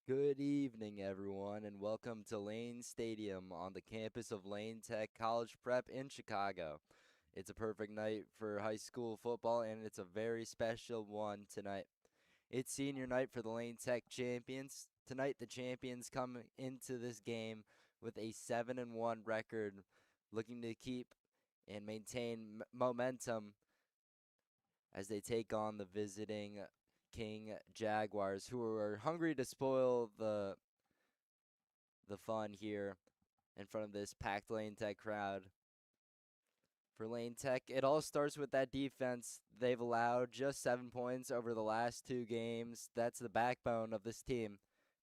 Good evening, everyone, and welcome to Lane Stadium on the campus of Lane Tech College Prep in Chicago. It's a perfect night for high school football, and it's a very special one tonight. It's senior night for the Lane Tech champions. Tonight, the champions come into this game with a 7-1 record, looking to keep and maintain momentum as they take on the visiting King Jaguars, who are hungry to spoil the fun here in front of this packed Lane Tech crowd. For Lane Tech, it all starts with that defense. They've allowed just 7 points over the last two games. That's the backbone of this team.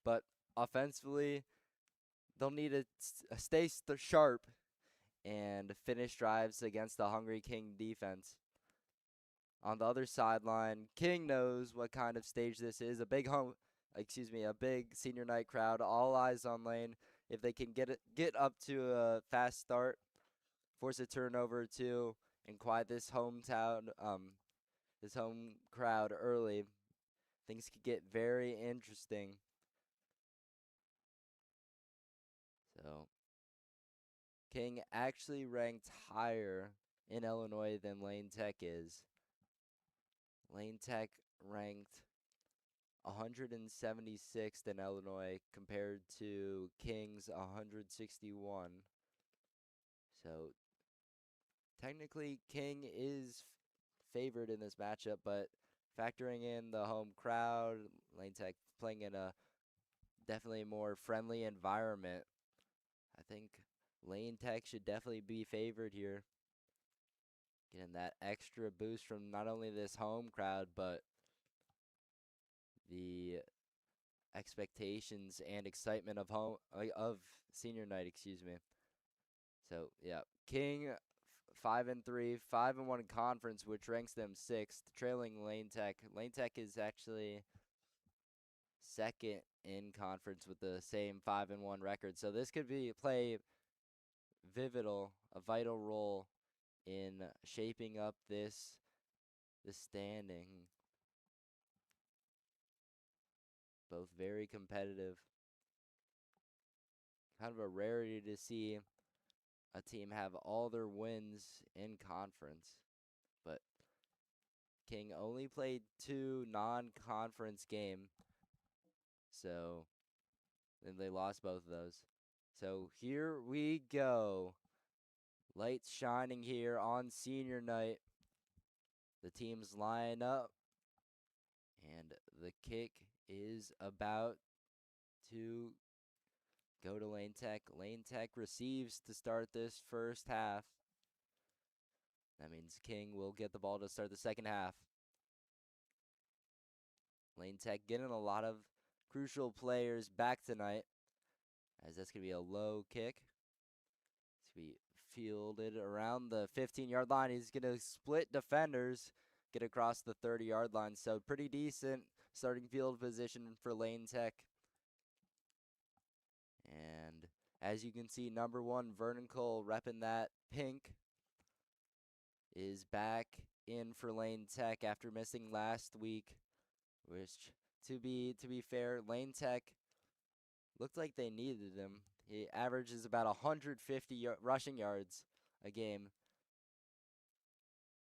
But offensively, they'll need to stay sharp and finish drives against the Hungry King defense. On the other sideline, King knows what kind of stage this is. A big senior night crowd, all eyes on Lane. If they can get up to a fast start, force a turnover or two, and quiet this home crowd early, things could get very interesting. So King actually ranked higher in Illinois than Lane Tech is. Lane Tech ranked 176th in Illinois compared to King's 161. So technically, King is favored in this matchup, but factoring in the home crowd, Lane Tech playing in a definitely more friendly environment, I think Lane Tech should definitely be favored here. Getting that extra boost from not only this home crowd, but the expectations and excitement of senior night, excuse me. So yeah, King 5-3, 5-1 in conference, which ranks them sixth, trailing Lane Tech. Lane Tech is actually second in conference with the same 5-1 record. So this could play a vital role in shaping up this standing. Both very competitive. Kind of a rarity to see a team have all their wins in conference. But King only played two non-conference game, so then they lost both of those. So here we go. Lights shining here on senior night. The teams line up, and the kick is about to go to Lane Tech. Lane Tech receives to start this first half. That means King will get the ball to start the second half. Lane Tech getting a lot of crucial players back tonight, as that's going to be a low kick. It's going to be fielded around the 15-yard line. He's going to split defenders, get across the 30-yard line. So pretty decent starting field position for Lane Tech. And as you can see, number one, Vernon Cole, repping that pink, is back in for Lane Tech after missing last week. Which, to be fair, Lane Tech looked like they needed him. He averages about 150 rushing yards a game.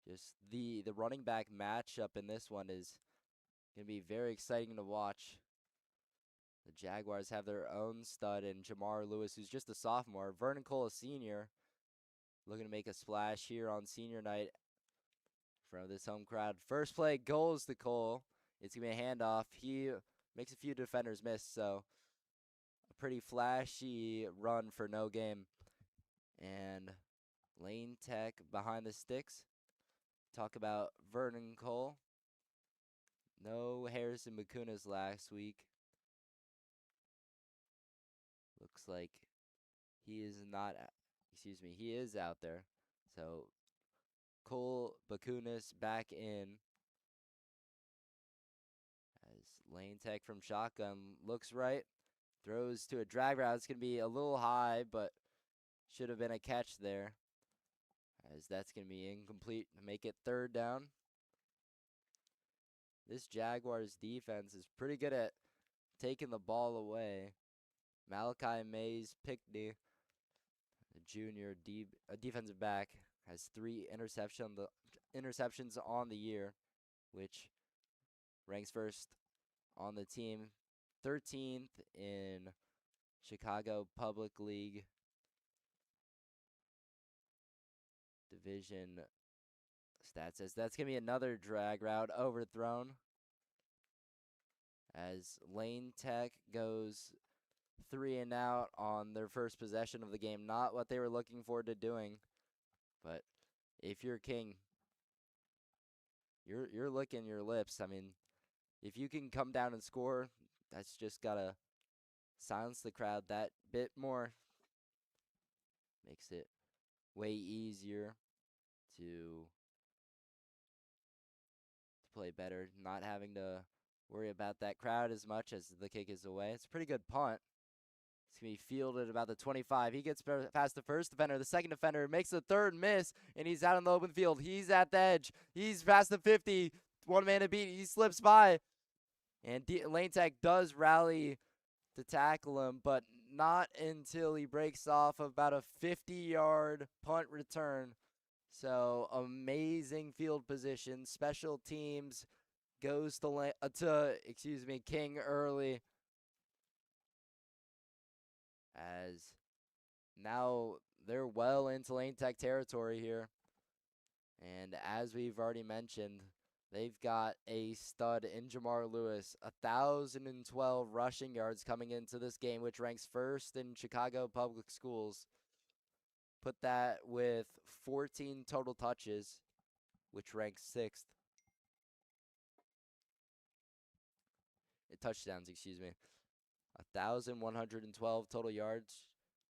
Just the running back matchup in this one is going to be very exciting to watch. The Jaguars have their own stud in Jamar Lewis, who's just a sophomore. Vernon Cole, a senior, looking to make a splash here on senior night in front of this home crowd. First play goes to Cole. It's going to be a handoff. He makes a few defenders miss, so a pretty flashy run for no game. And Lane Tech behind the sticks. Talk about Vernon Cole. No Harrison Bakunas last week. Looks like he is not, he is out there. So Cole Bakunas back in as Lane Tech from shotgun looks right. Throws to a drag route. It's going to be a little high, but should have been a catch there. As that's going to be incomplete to make it third down. This Jaguars defense is pretty good at taking the ball away. Malachi Mays Pickney, a junior defensive back, has 3 interceptions on the year, which ranks first on the team, 13th in Chicago Public League Division stats. Says that's going to be another drag route overthrown as Lane Tech goes 3 and out on their first possession of the game. Not what they were looking forward to doing, but if you're King, you're licking your lips. I mean, if you can come down and score, that's just gotta silence the crowd that bit more. Makes it way easier to play better, not having to worry about that crowd as much as the kick is away. It's a pretty good punt. It's going to be fielded about the 25. He gets past the first defender. The second defender makes the third miss, and he's out in the open field. He's at the edge. He's past the 50. One man to beat. He slips by. And Lane Tech does rally to tackle him, but not until he breaks off about a 50-yard punt return. So amazing field position. Special teams goes to King early, as now they're well into Lane Tech territory here. And as we've already mentioned, they've got a stud in Jamar Lewis, 1,012 rushing yards coming into this game, which ranks first in Chicago public schools. Put that with 14 total touches, which ranks 6th. Touchdowns, 1,112 total yards.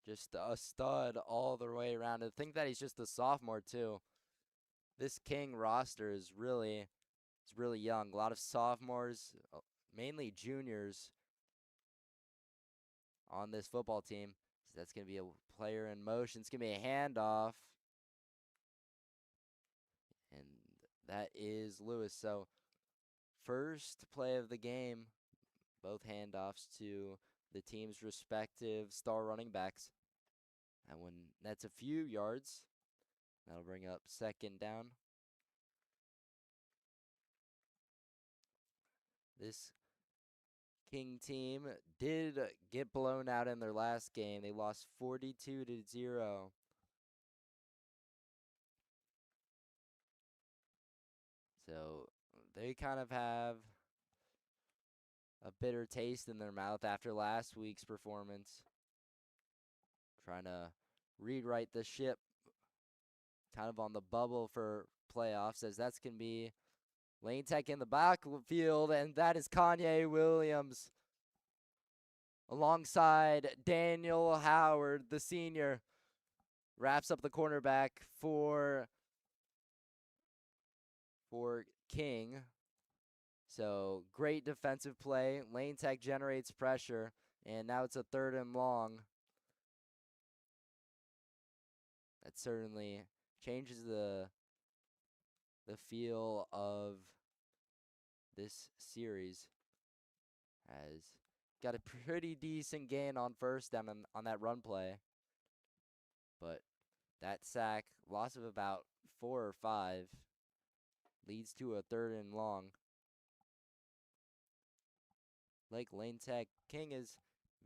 Just a stud all the way around. I think that he's just a sophomore, too. This King roster is really young. A lot of sophomores, mainly juniors, on this football team. So that's going to be a player in motion. It's going to be a handoff. And that is Lewis. So first play of the game, both handoffs to the team's respective star running backs. And when that's a few yards, that'll bring up second down. This King team did get blown out in their last game. They lost 42-0. So they kind of have a bitter taste in their mouth after last week's performance. Trying to rewrite the ship, kind of on the bubble for playoffs, as that's going to be Lane Tech in the backfield, and that is Kanye Williams alongside Daniel Howard, the senior. Wraps up the cornerback for King. So great defensive play. Lane Tech generates pressure, and now it's a 3rd and long. That certainly changes the feel of this series. Has got a pretty decent gain on first down on that run play. But that sack, loss of about 4 or 5, leads to a 3rd and long. Like Lane Tech, King is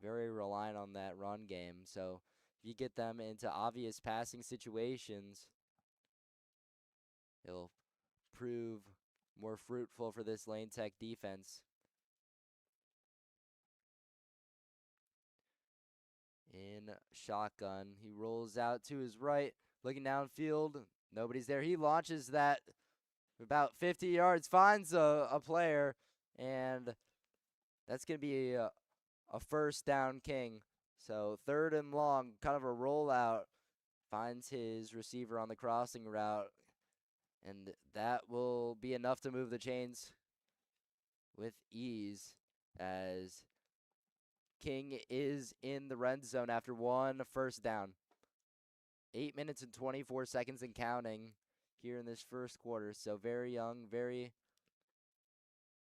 very reliant on that run game. So if you get them into obvious passing situations, it'll prove more fruitful for this Lane Tech defense. In shotgun, he rolls out to his right, looking downfield. Nobody's there. He launches that about 50 yards, finds a player, and that's going to be a first down King. So 3rd and long, kind of a rollout, finds his receiver on the crossing route, and that will be enough to move the chains with ease, as King is in the red zone after 1 first down. 8 minutes and 24 seconds and counting here in this first quarter. So very young, very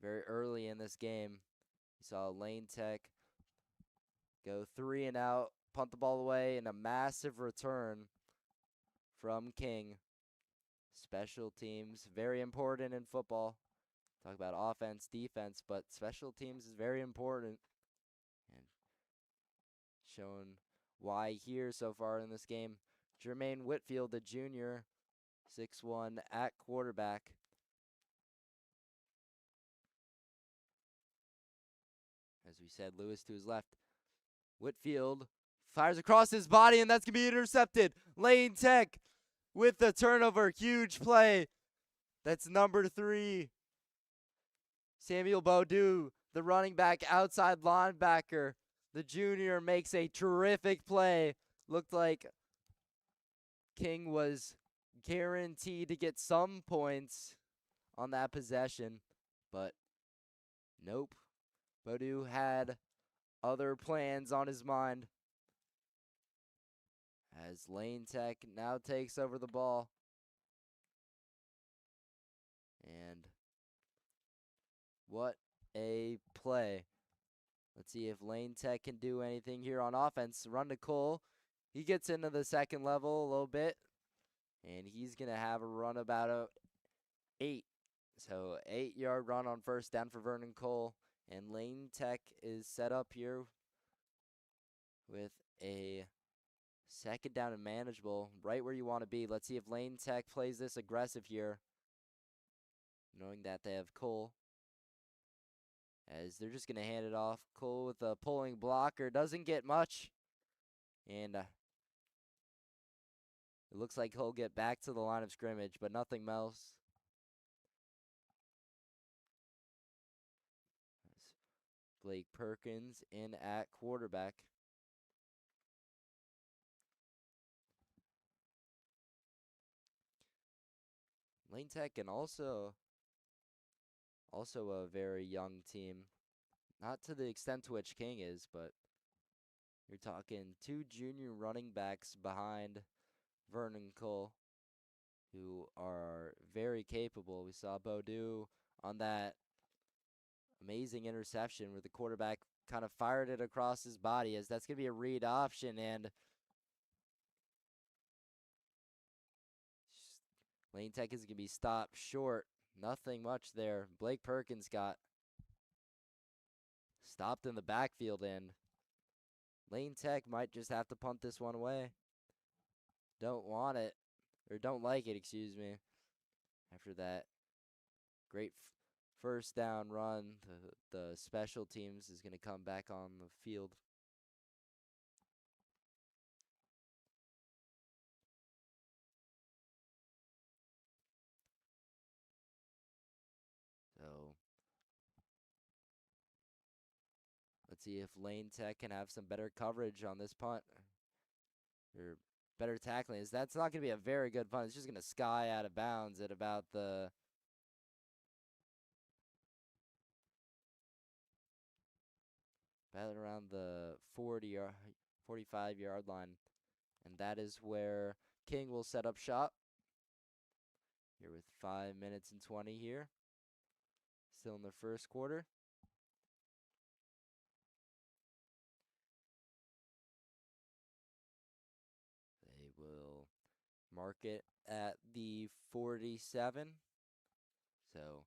early in this game. You saw Lane Tech go 3 and out, punt the ball away, and a massive return from King. Special teams, very important in football. Talk about offense, defense, but special teams is very important. And shown why here so far in this game. Jermaine Whitfield, the junior, 6'1" at quarterback. As we said, Lewis to his left. Whitfield fires across his body, and that's going to be intercepted. Lane Tech with the turnover. Huge play. That's number 3. Samuel Beaudue, the running back, outside linebacker. The junior makes a terrific play. Looked like King was guaranteed to get some points on that possession, but nope. Beaudue had other plans on his mind. As Lane Tech now takes over the ball. And what a play. Let's see if Lane Tech can do anything here on offense. Run to Cole. He gets into the second level a little bit. And he's going to have a run about a 8. So 8-yard run on first down for Vernon Cole. And Lane Tech is set up here with a second down and manageable, right where you want to be. Let's see if Lane Tech plays this aggressive here, knowing that they have Cole. As they're just going to hand it off. Cole with a pulling blocker. Doesn't get much. And it looks like he'll get back to the line of scrimmage, but nothing else. Blake Perkins in at quarterback. Lane Tech and also a very young team. Not to the extent to which King is, but you're talking 2 junior running backs behind Vernon Cole, who are very capable. We saw Beaudue on that amazing interception where the quarterback kind of fired it across his body, as that's going to be a read option, and Lane Tech is going to be stopped short. Nothing much there. Blake Perkins got stopped in the backfield, and Lane Tech might just have to punt this one away. Don't want it, or don't like it, excuse me. After that great first down run, the special teams is going to come back on the field. So let's see if Lane Tech can have some better coverage on this punt, or better tackling. Is that's not going to be a very good punt. It's just going to sky out of bounds at about the around the 40 or 45-yard line, and that is where King will set up shop. Here with 5 minutes and 20 here, still in the first quarter. They will mark it at the 47. So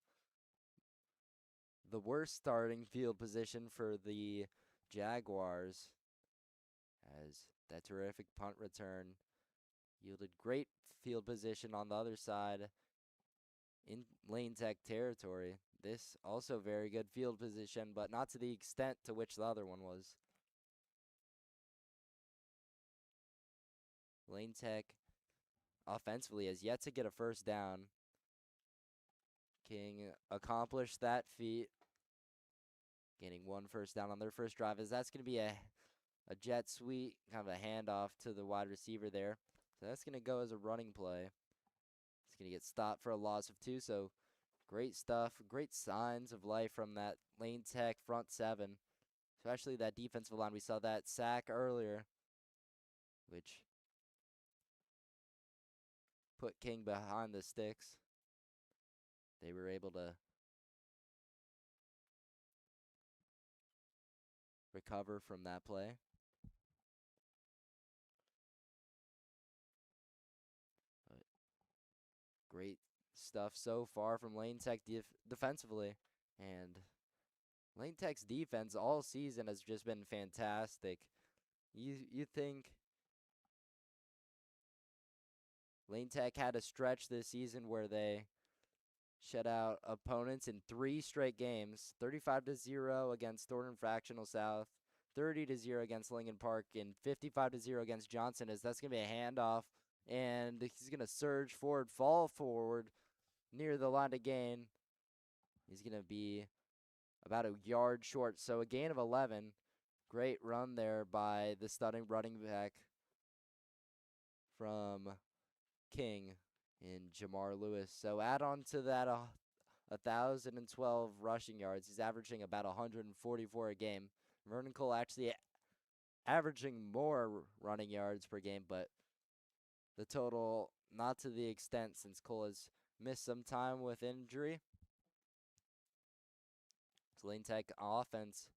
the worst starting field position for the Jaguars, as that terrific punt return yielded great field position on the other side in Lane Tech territory. This also very good field position, but not to the extent to which the other one was. Lane Tech offensively has yet to get a first down. King accomplished that feat, getting 1 first down on their first drive, as that's going to be a jet sweep, kind of a handoff to the wide receiver there. So that's going to go as a running play. It's going to get stopped for a loss of 2, so great stuff, great signs of life from that Lane Tech front 7, especially that defensive line. We saw that sack earlier, which put King behind the sticks. They were able to recover from that play. But great stuff so far from Lane Tech defensively. And Lane Tech's defense all season has just been fantastic. You think Lane Tech had a stretch this season where they shut out opponents in 3 straight games, 35-0 against Thornton Fractional South, 30-0 against Lincoln Park, and 55-0 against Johnson. As that's going to be a handoff, and he's going to surge forward, fall forward near the line to gain. He's going to be about a yard short, so a gain of 11. Great run there by the stunning running back from King in Jamar Lewis. So add on to that 1,012 rushing yards. He's averaging about 144 a game. Vernon Cole actually averaging more running yards per game, but the total not to the extent since Cole has missed some time with injury. Lane Tech offense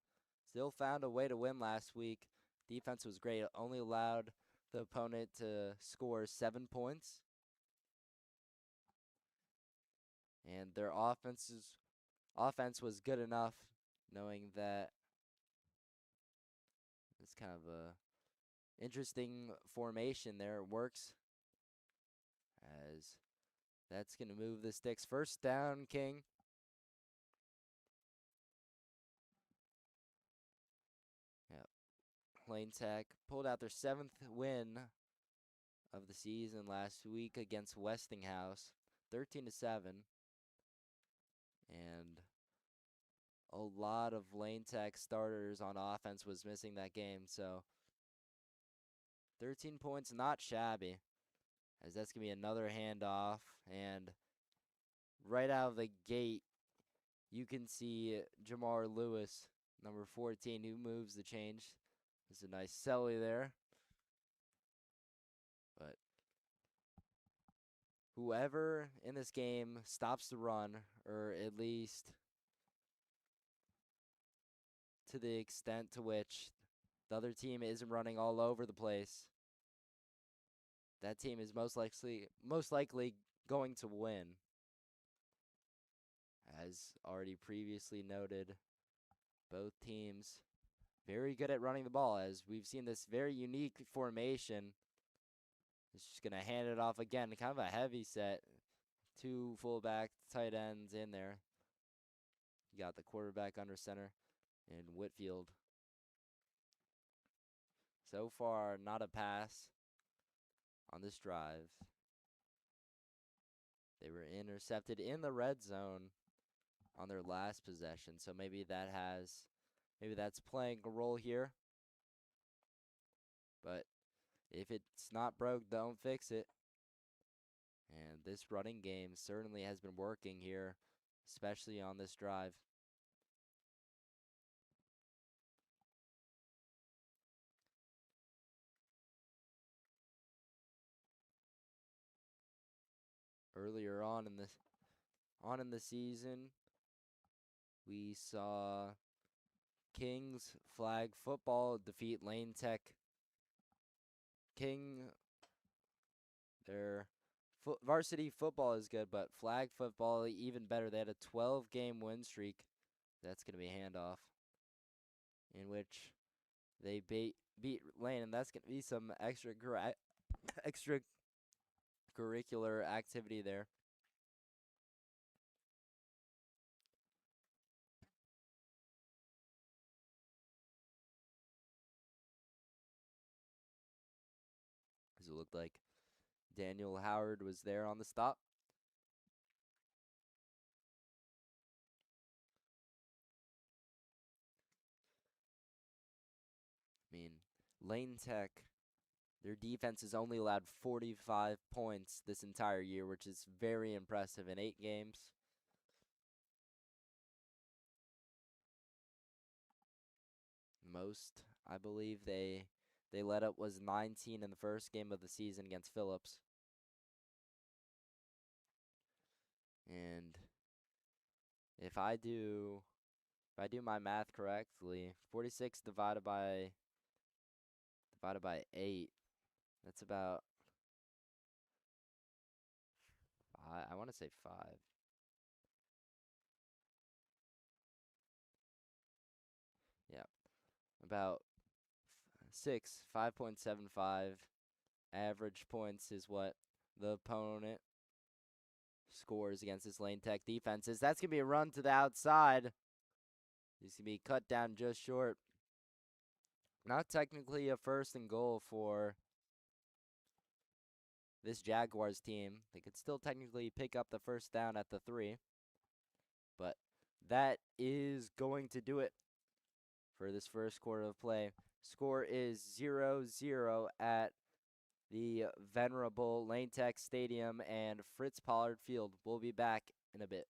still found a way to win last week. Defense was great. Only allowed the opponent to score 7 points. And their offense was good enough, knowing that it's kind of a interesting formation there. It works as that's going to move the sticks. First down, King. Yep. Lane Tech pulled out their 7th win of the season last week against Westinghouse, 13-7. And a lot of Lane Tech starters on offense was missing that game, so 13 points, not shabby, as that's going to be another handoff. And right out of the gate, you can see Jamar Lewis, number 14, who moves the change. There's a nice celly there. But whoever in this game stops the run, or at least to the extent to which the other team isn't running all over the place, that team is most likely going to win. As already previously noted, both teams very good at running the ball, as we've seen this very unique formation. It's just going to hand it off again, kind of a heavy set. 2 fullback tight ends in there. You got the quarterback under center and Whitfield. So far, not a pass on this drive. They were intercepted in the red zone on their last possession, so maybe that's playing a role here. But if it's not broke, don't fix it. And this running game certainly has been working here, especially on this drive. Earlier on in the season, we saw King's flag football defeat Lane Tech. King, their varsity football is good, but flag football even better. They had a 12-game win streak. That's going to be a handoff in which they beat Lane, and that's going to be some extracurricular activity there. As it looked like Daniel Howard was there on the stop. I mean, Lane Tech, their defense has only allowed 45 points this entire year, which is very impressive in 8 games. Most, I believe, they let up was 19 in the first game of the season against Phillips. And if I do I do my math correctly, 46 divided by 8. That's about I want to say 5. Yeah, about 5.75 average points is what the opponent scores against this Lane Tech defenses. That's going to be a run to the outside. He's going to be cut down just short. Not technically a 1st and goal for this Jaguars team. They could still technically pick up the 1st down at the 3. But that is going to do it for this 1st quarter of play. Score is 0-0 at the venerable Lane Tech Stadium and Fritz Pollard Field. We'll be back in a bit.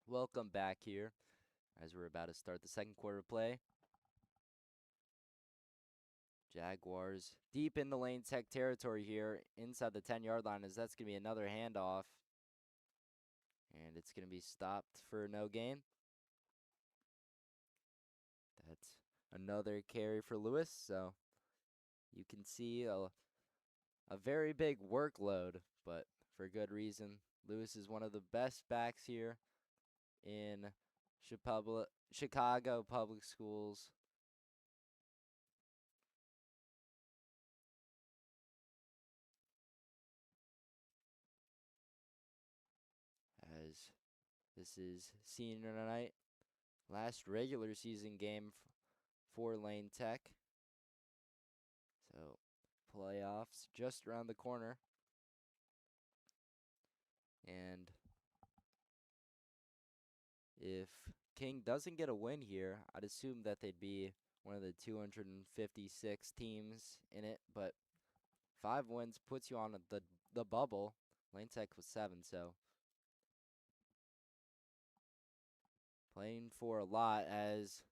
Welcome back here as we're about to start the 2nd quarter play. Jaguars deep in the Lane Tech territory here inside the 10-yard line, as that's going to be another handoff. And it's going to be stopped for no gain. That's another carry for Lewis. So you can see a very big workload, but for good reason. Lewis is one of the best backs here in Chicago Public Schools. As this is senior night, last regular season game for Lane Tech. So playoffs just around the corner. And if King doesn't get a win here, I'd assume that they'd be one of the 256 teams in it, but 5 wins puts you on the bubble. Lane Tech was 7, so playing for a lot as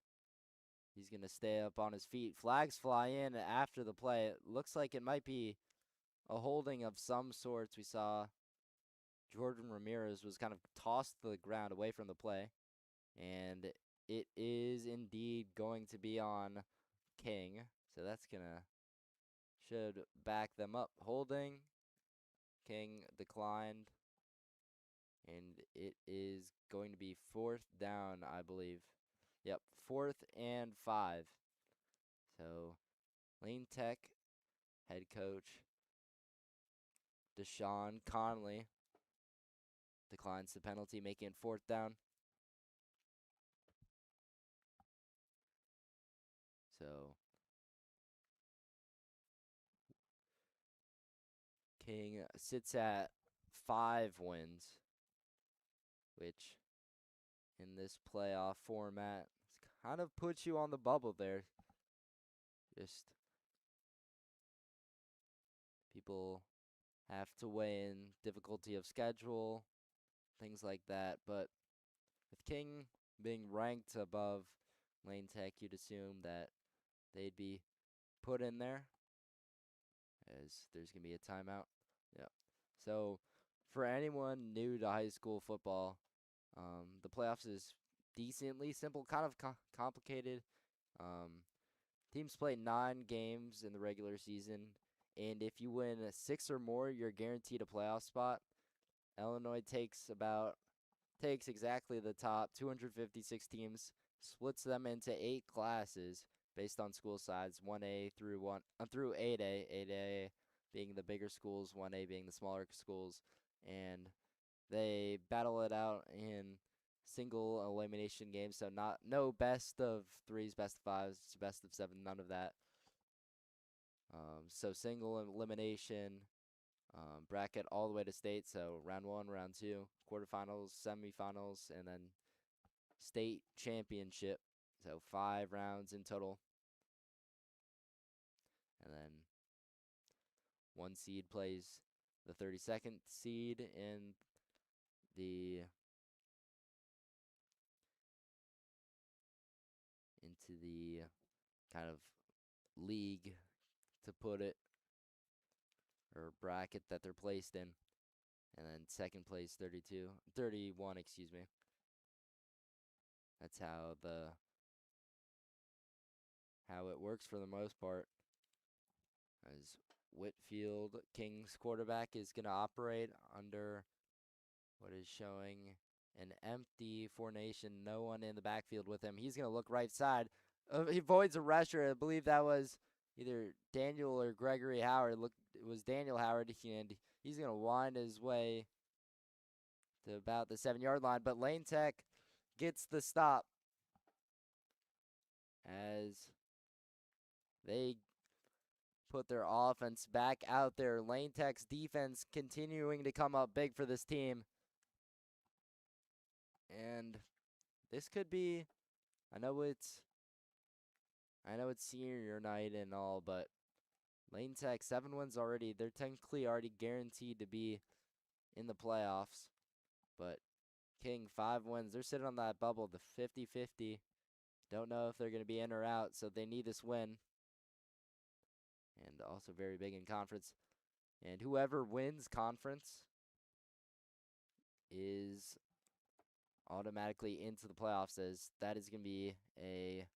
he's going to stay up on his feet. Flags fly in after the play. It looks like it might be a holding of some sorts. We saw Jordan Ramirez was kind of tossed to the ground away from the play, and it is indeed going to be on King. So that's going to should back them up. Holding. King declined. And it is going to be 4th down, I believe. Yep, 4th and 5. So, Lane Tech head coach Deshaun Conley declines the penalty, making it 4th down. So, King sits at 5 wins, which in this playoff format kind of puts you on the bubble there. Just People have to weigh in difficulty of schedule, things like that. But with King being ranked above Lane Tech, you'd assume that they'd be put in there as there's going to be a timeout. Yeah. So for anyone new to high school football, the playoffs is decently simple, kind of complicated. Teams play 9 games in the regular season, and if you win 6 or more, you're guaranteed a playoff spot. Illinois takes exactly the top 256 teams, splits them into 8 classes based on school size, 1A through 8A, 8A being the bigger schools, 1A being the smaller schools, and they battle it out in single elimination games. So no best of 3s, best of 5s, best of 7, none of that. So single elimination bracket all the way to state. So round 1, round 2, quarterfinals, semifinals, and then state championship. So 5 rounds in total. And then 1 seed plays the 32nd seed in the into the kind of league, to put it, or bracket that they're placed in. And then second place 31, excuse me. That's how it works for the most part. As Whitfield, King's quarterback, is going to operate under what is showing an empty formation, no one in the backfield with him. He's going to look right side. He avoids a rusher. I believe that was either Daniel or Gregory Howard. It was Daniel Howard, and he's going to wind his way to about the 7-yard line. But Lane Tech gets the stop as they put their offense back out there. Lane Tech's defense continuing to come up big for this team. And this could be, I know it's senior night and all, but Lane Tech 7 wins already. They're technically already guaranteed to be in the playoffs. But King 5 wins. They're sitting on that bubble, the 50-50. Don't know if they're going to be in or out, so they need this win. And also very big in conference. And whoever wins conference is automatically into the playoffs, as that is going to be a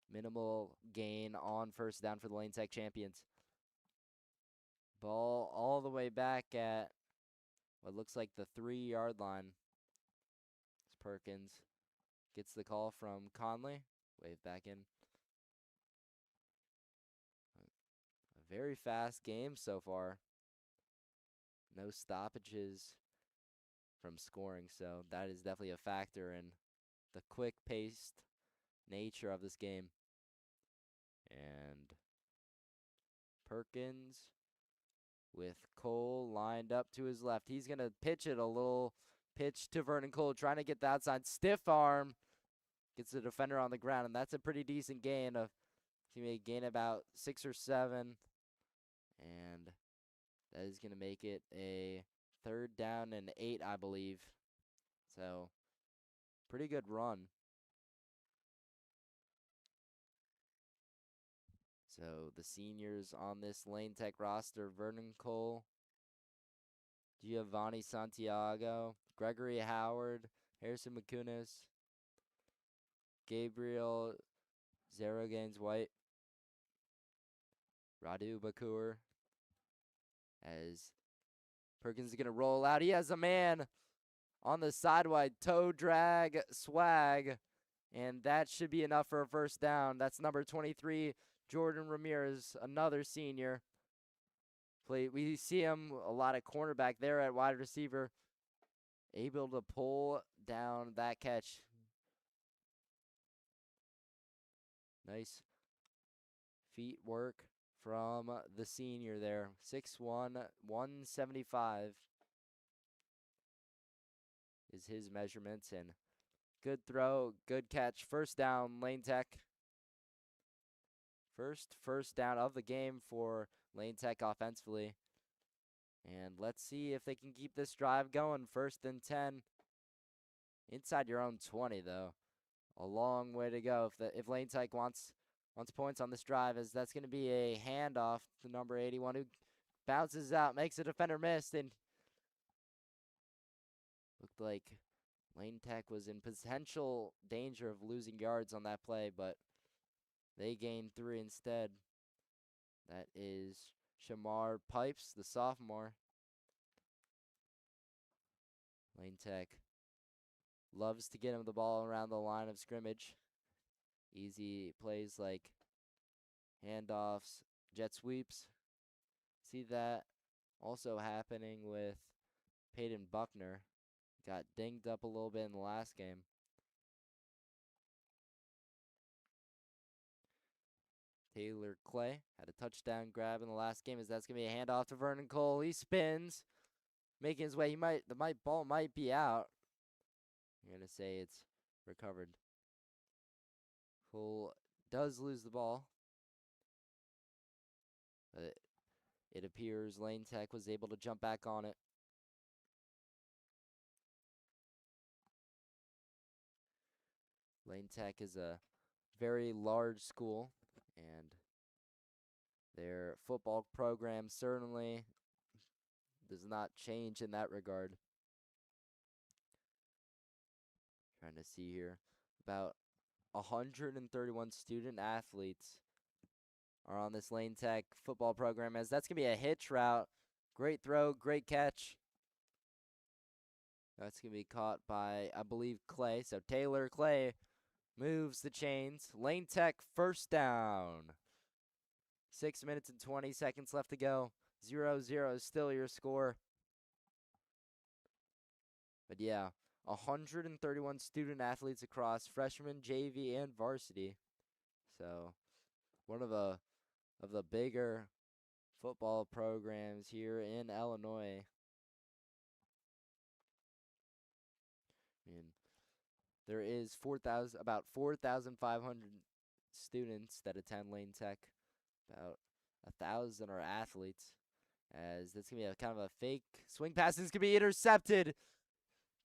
minimal gain on first down for the Lane Tech champions. Ball all the way back at what looks like the 3-yard line. As Perkins gets the call from Conley. Wave back in. A very fast game so far. No stoppages from scoring, so that is definitely a factor in the quick-paced nature of this game. And Perkins with Cole lined up to his left. He's going to pitch it, a little pitch to Vernon Cole, trying to get the outside. Stiff arm. Gets the defender on the ground, and that's a pretty decent gain. He may gain about 6 or 7. And that is going to make it a 3rd down and 8, I believe. So, pretty good run. So, the seniors on this Lane Tech roster: Vernon Cole, Giovanni Santiago, Gregory Howard, Harrison McCunis, Gabriel Gaines White, Radu Bakur. As Perkins is going to roll out. He has a man on the sidewide, toe drag swag, and that should be enough for a first down. That's number 23, Jordan Ramirez, another senior. We see him a lot of cornerback there at wide receiver, able to pull down that catch. Nice feet work from the senior there. 6'1", 175 is his measurements, and good throw, good catch. First down, Lane Tech. First down of the game for Lane Tech offensively. And let's see if they can keep this drive going. 1st and 10. Inside your own 20, though. A long way to go if Lane Tech wants points on this drive, as that's going to be a handoff to number 81, who bounces out, makes a defender miss, and looked like Lane Tech was in potential danger of losing yards on that play, but they gained 3 instead. That is Shamar Pipes, the sophomore. Lane Tech loves to get him the ball around the line of scrimmage. Easy plays like handoffs, jet sweeps. See that also happening with Peyton Buckner. Got dinged up a little bit in the last game. Taylor Clay had a touchdown grab in the last game, as that's going to be a handoff to Vernon Cole. He spins, making his way. The ball might be out. I'm going to say it's recovered. Cole does lose the ball, but it appears Lane Tech was able to jump back on it. Lane Tech is a very large school, and their football program certainly does not change in that regard. Trying to see here. About 131 student athletes are on this Lane Tech football program, as that's going to be a hitch route. Great throw, great catch. That's going to be caught by, I believe, Clay. So Taylor Clay moves the chains. Lane Tech 1st down. 6 minutes and 20 seconds left to go. 0-0 is still your score. But yeah, 131 student athletes across freshman, JV, and varsity. So one of the bigger football programs here in Illinois. I mean, there is about 4,500 students that attend Lane Tech. About 1,000 are athletes, as that's going to be a kind of a fake swing pass. This could be intercepted.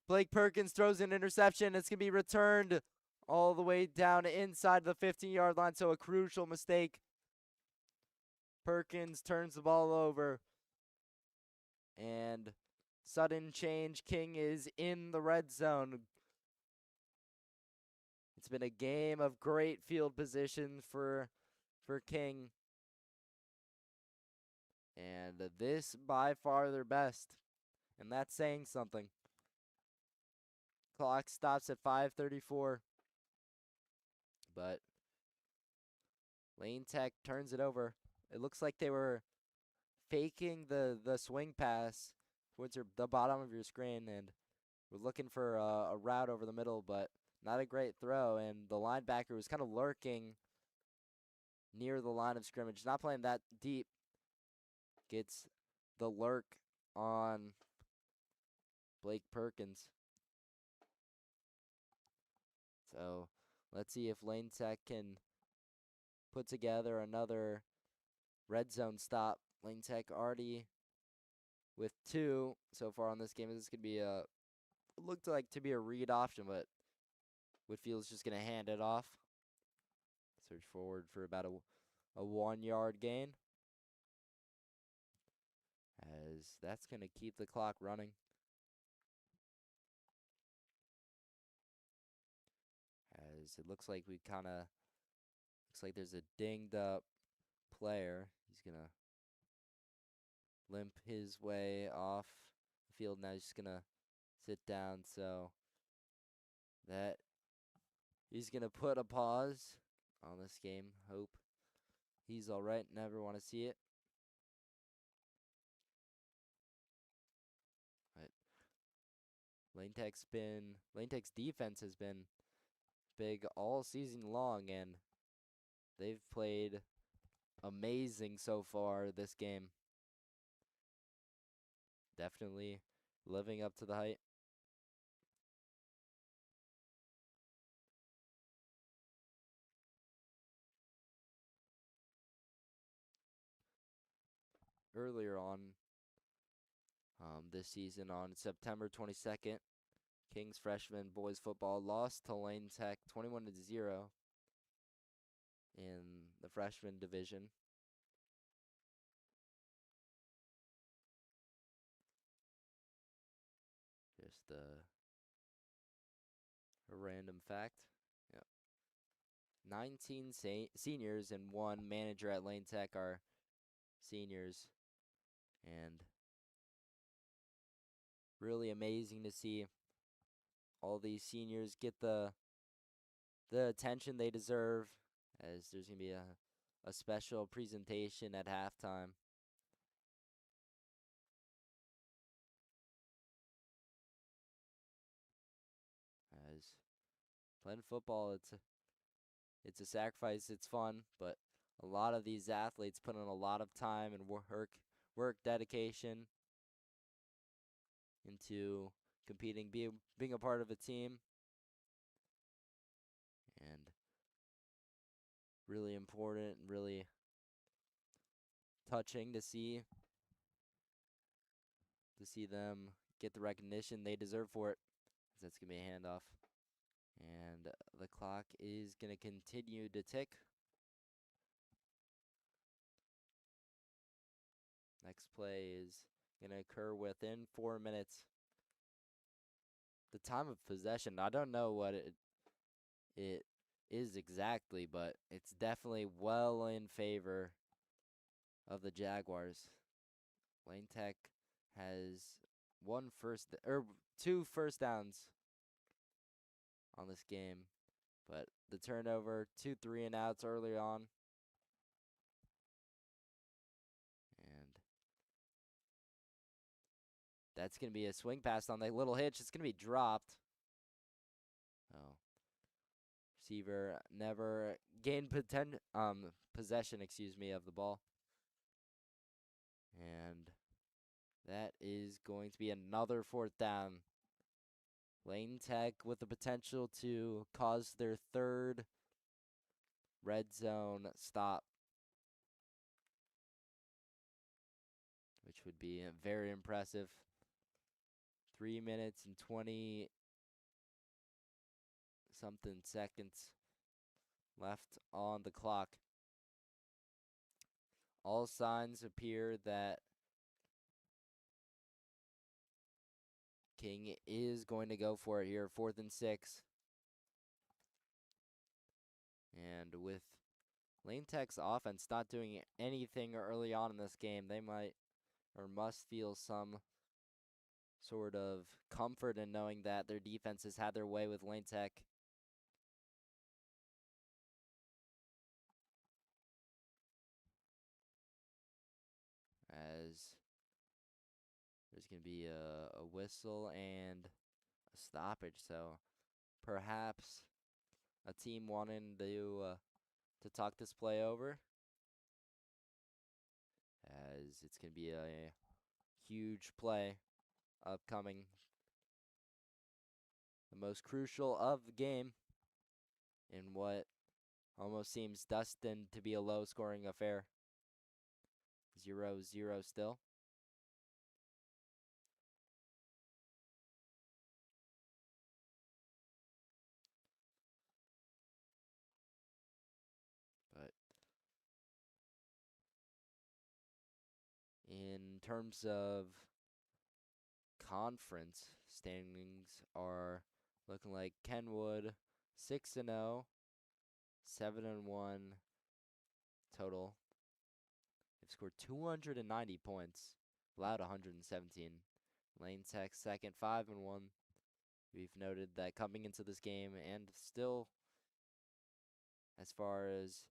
Blake Perkins throws an interception. It's going to be returned all the way down inside the 15-yard line, so a crucial mistake. Perkins turns the ball over, and sudden change. King is in the red zone. It's been a game of great field position for King. And this by far their best. And that's saying something. Clock stops at 5:34. But Lane Tech turns it over. It looks like they were faking the swing pass towards the bottom of your screen, and we're looking for a route over the middle, but not a great throw. And the linebacker was kind of lurking near the line of scrimmage, not playing that deep. Gets the lurk on Blake Perkins. So let's see if Lane Tech can put together another red zone stop. Lane Tech already with 2 so far on this game. This could be looked like to be a read option, but Whitfield's just going to hand it off. Search forward for about a 1-yard gain, as that's going to keep the clock running. As it looks like there's a dinged up player. He's going to limp his way off the field. Now he's just going to sit down, so that he's going to put a pause on this game. Hope he's all right. Never want to see it. But Lane Tech's defense has been big all season long, and they've played amazing so far this game. Definitely living up to the hype. earlier on this season on September 22nd. Kings freshman boys football lost to Lane Tech 21-0 in the freshman division. Just a random fact. Yep. 19 seniors and 1 manager at Lane Tech are seniors. And really amazing to see all these seniors get the attention they deserve, as there's going to be a special presentation at halftime. As playing football, it's a sacrifice. It's fun, but a lot of these athletes put in a lot of time and work dedication into competing, being a part of a team, and really important, really touching to see them get the recognition they deserve for it. That's gonna be a handoff, and the clock is gonna continue to tick. Next play is gonna occur within 4 minutes. The time of possession, I don't know what it is exactly, but it's definitely well in favor of the Jaguars. Lane Tech has 2 first downs on this game, but the turnover, 2 3-and-outs early on, and that's gonna be a swing pass on the little hitch. It's gonna be dropped. Oh, receiver never gained possession, of the ball. And that is going to be another 4th down. Lane Tech with the potential to cause their 3rd red zone stop, which would be very impressive. 3 minutes and 20-something seconds left on the clock. All signs appear that King is going to go for it here, 4th and 6. And with Lane Tech's offense not doing anything early on in this game, they might or must feel some sort of comfort in knowing that their defense has had their way with Lane Tech. As there's going to be a whistle and a stoppage, so perhaps a team wanting to talk this play over, as it's going to be a huge play upcoming, the most crucial of the game in what almost seems destined to be a low-scoring affair. 0-0 still. But in terms of conference standings, are looking like Kenwood 6-0, 7-1 total. They've scored 290 points, allowed 117. Lane Tech second, 5-1. We've noted that coming into this game, and still, as far as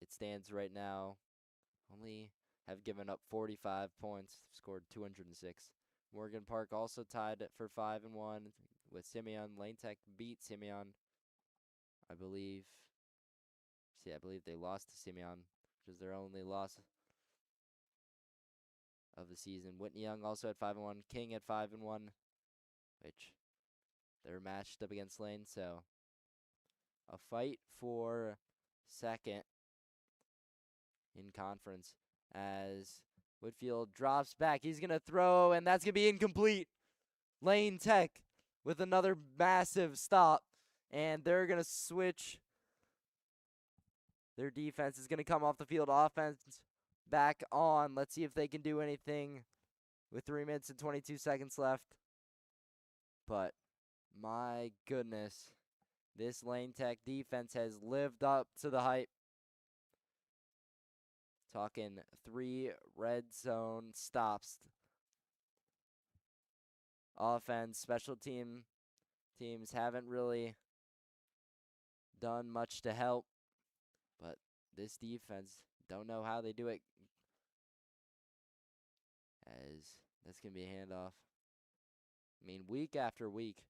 it stands right now, only have given up 45 points, scored 206. Morgan Park also tied for 5-1 with Simeon. Lane Tech beat Simeon, I believe. See, I believe they lost to Simeon, which is their only loss of the season. Whitney Young also at 5-1. King at 5-1, which they're matched up against Lane. So a fight for second in conference, as Whitfield drops back. He's going to throw, and that's going to be incomplete. Lane Tech with another massive stop, and they're going to switch. Their defense is going to come off the field. Offense back on. Let's see if they can do anything with 3 minutes and 22 seconds left. But my goodness, this Lane Tech defense has lived up to the hype. Talking 3 red zone stops. Offense, special teams haven't really done much to help. But this defense, don't know how they do it. As that's going to be a handoff. I mean, week after week,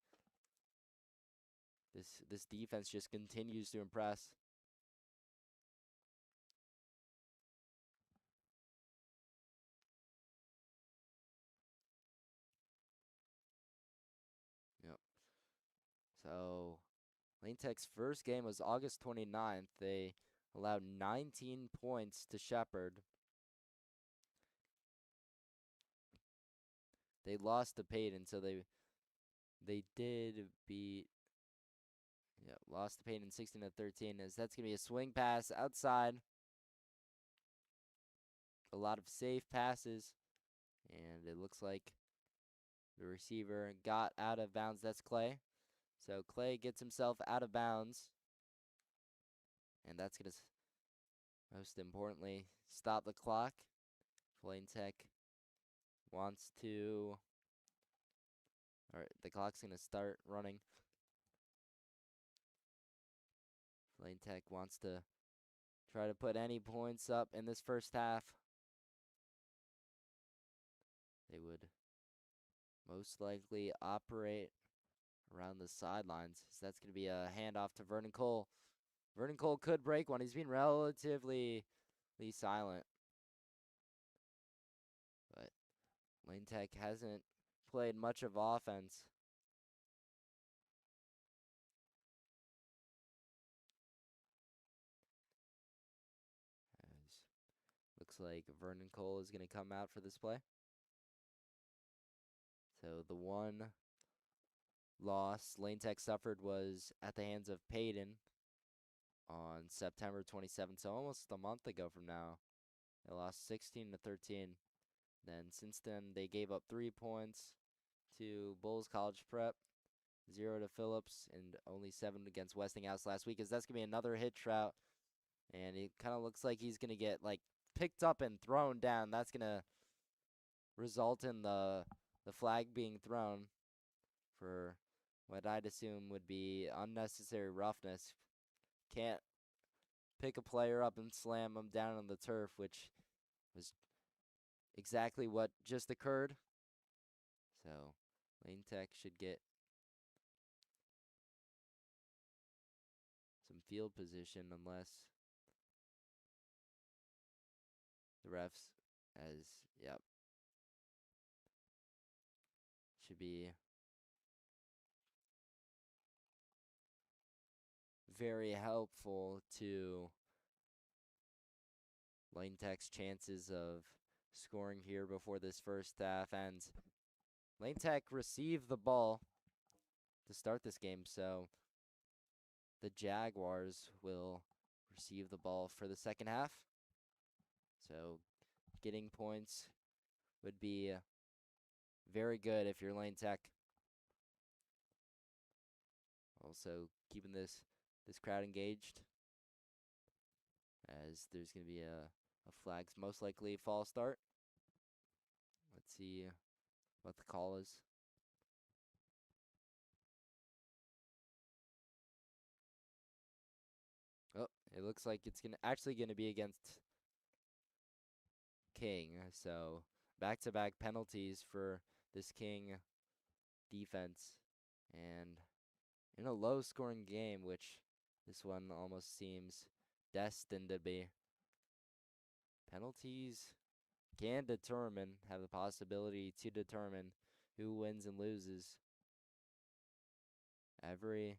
this defense just continues to impress. Yep. So, Lane Tech's first game was August 29th. They allowed 19 points to Shepherd. They lost to Peyton, so they did beat. Yeah, lost to Peyton 16-13. As that's gonna be a swing pass outside. A lot of safe passes, and it looks like the receiver got out of bounds. That's Clay. So Clay gets himself out of bounds, and that's gonna most importantly stop the clock. Lane Tech wants to. All right, the clock's gonna start running. Lane Tech wants to try to put any points up in this first half. They would most likely operate around the sidelines. So that's going to be a handoff to Vernon Cole. Vernon Cole could break one. He's been relatively silent. But Lane Tech hasn't played much of offense. Looks like Vernon Cole is going to come out for this play. So the one loss Lane Tech suffered was at the hands of Peyton on September 27th, so almost a month ago from now. They lost 16-13. Then since then, they gave up 3 points to Bulls College Prep, 0 to Phillips, and only 7 against Westinghouse last week. As that's gonna be another hit trout, and it kind of looks like he's gonna get picked up and thrown down. That's gonna result in the flag being thrown for what I'd assume would be unnecessary roughness. Can't pick a player up and slam him down on the turf, which was exactly what just occurred. So Lane Tech should get some field position unless the refs, yep, should be very helpful to Lane Tech's chances of scoring here before this first half ends. Lane Tech received the ball to start this game, so the Jaguars will receive the ball for the second half. So getting points would be very good if you're Lane Tech. Also keeping this crowd engaged, as there's going to be a flag's most likely false start. Let's see what the call is. Oh, it looks like it's actually gonna be against King. So back-to-back penalties for this King defense, and in a low-scoring game, which this one almost seems destined to be. Penalties can have the possibility to determine who wins and loses. Every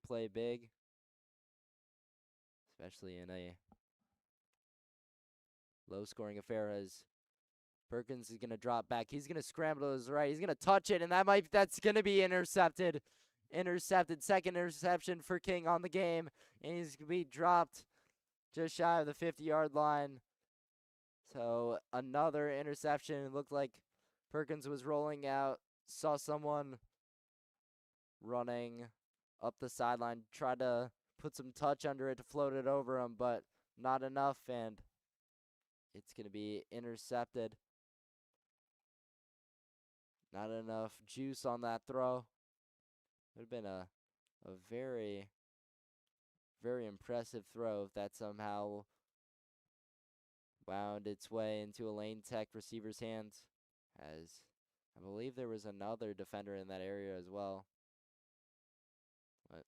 play big, especially in a low scoring affair as Perkins is going to drop back. He's going to scramble to his right. He's going to touch it, and that's going to be intercepted. Intercepted. Second interception for King on the game, and he's going to be dropped just shy of the 50-yard line. So another interception. It looked like Perkins was rolling out, saw someone running up the sideline, tried to put some touch under it to float it over him, but not enough, and it's going to be intercepted. Not enough juice on that throw. Would have been a very, very impressive throw if that somehow wound its way into a Lane Tech receiver's hands, as I believe there was another defender in that area as well. But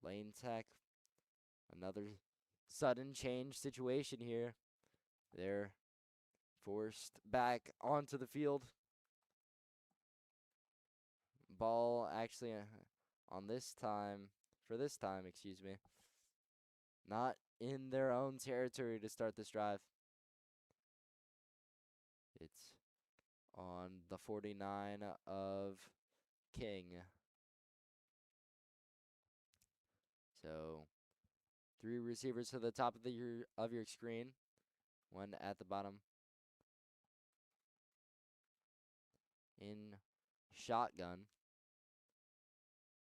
Lane Tech, another sudden change situation here. They're forced back onto the field. Ball actually for this time, not in their own territory to start this drive. It's on the 49 of King. So 3 receivers to the top of your screen, 1 at the bottom. In shotgun.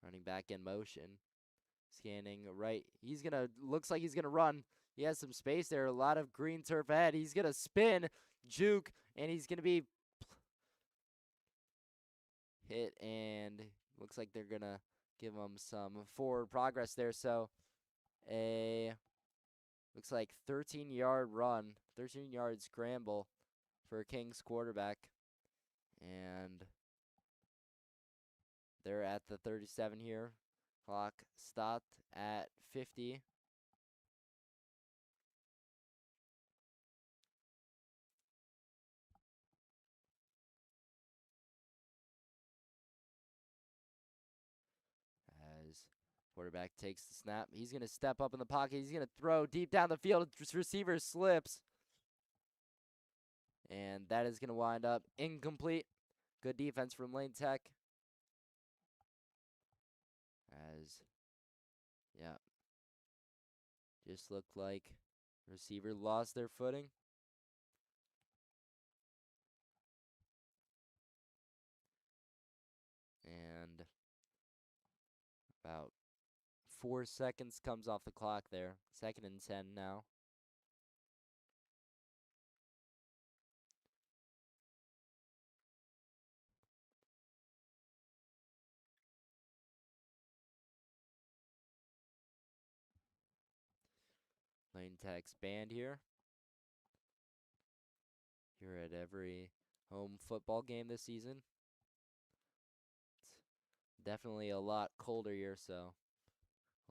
Running back in motion. Scanning right. Looks like he's gonna run. He has some space there. A lot of green turf ahead. He's gonna spin, juke, and he's gonna be hit, and looks like they're gonna give him some forward progress there. So looks like 13-yard run, 13-yard scramble for King's quarterback. And they're at the 37 here. Clock stopped at 50. As quarterback takes the snap, he's going to step up in the pocket. He's going to throw deep down the field. Receiver slips. And that is going to wind up incomplete. Good defense from Lane Tech. Just looked like receiver lost their footing. And about 4 seconds comes off the clock there. 2nd and 10 now. Lane Tech's band here. You're at every home football game this season. It's definitely a lot colder here, so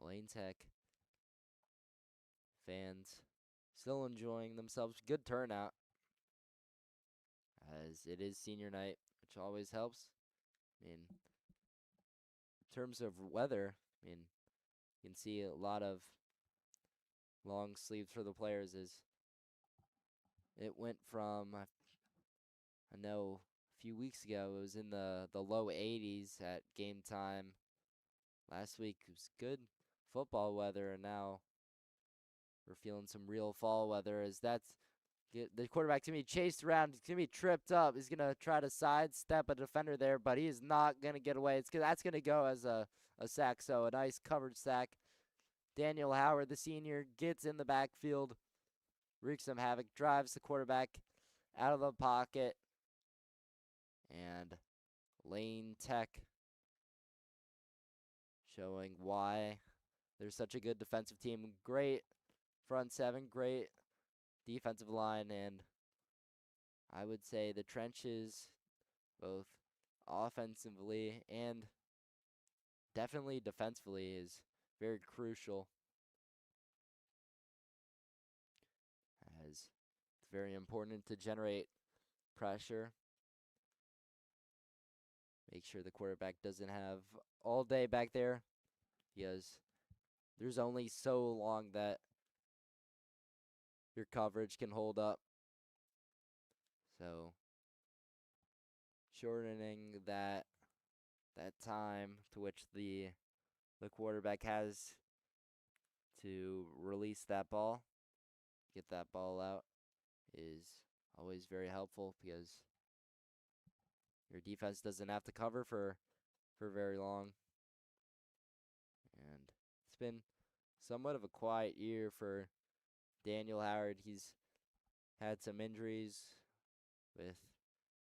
Lane Tech fans still enjoying themselves. Good turnout, as it is senior night, which always helps. In terms of weather, you can see a lot of long sleeves for the players as it went from, I know a few weeks ago, it was in the low 80s at game time. Last week it was good football weather, and now we're feeling some real fall weather as the quarterback's going to be chased around. He's going to be tripped up. He's going to try to sidestep a defender there, but he is not going to get away. That's going to go as a sack, so a nice coverage sack. Daniel Howard, the senior, gets in the backfield, wreaks some havoc, drives the quarterback out of the pocket, and Lane Tech showing why they're such a good defensive team. Great front seven, great defensive line, and I would say the trenches, both offensively and definitely defensively, is very crucial, as it's very important to generate pressure. Make sure the quarterback doesn't have all day back there, because there's only so long that your coverage can hold up. So shortening that time to which the quarterback has to release that ball, get that ball out, is always very helpful because your defense doesn't have to cover for very long. And it's been somewhat of a quiet year for Daniel Howard. He's had some injuries, with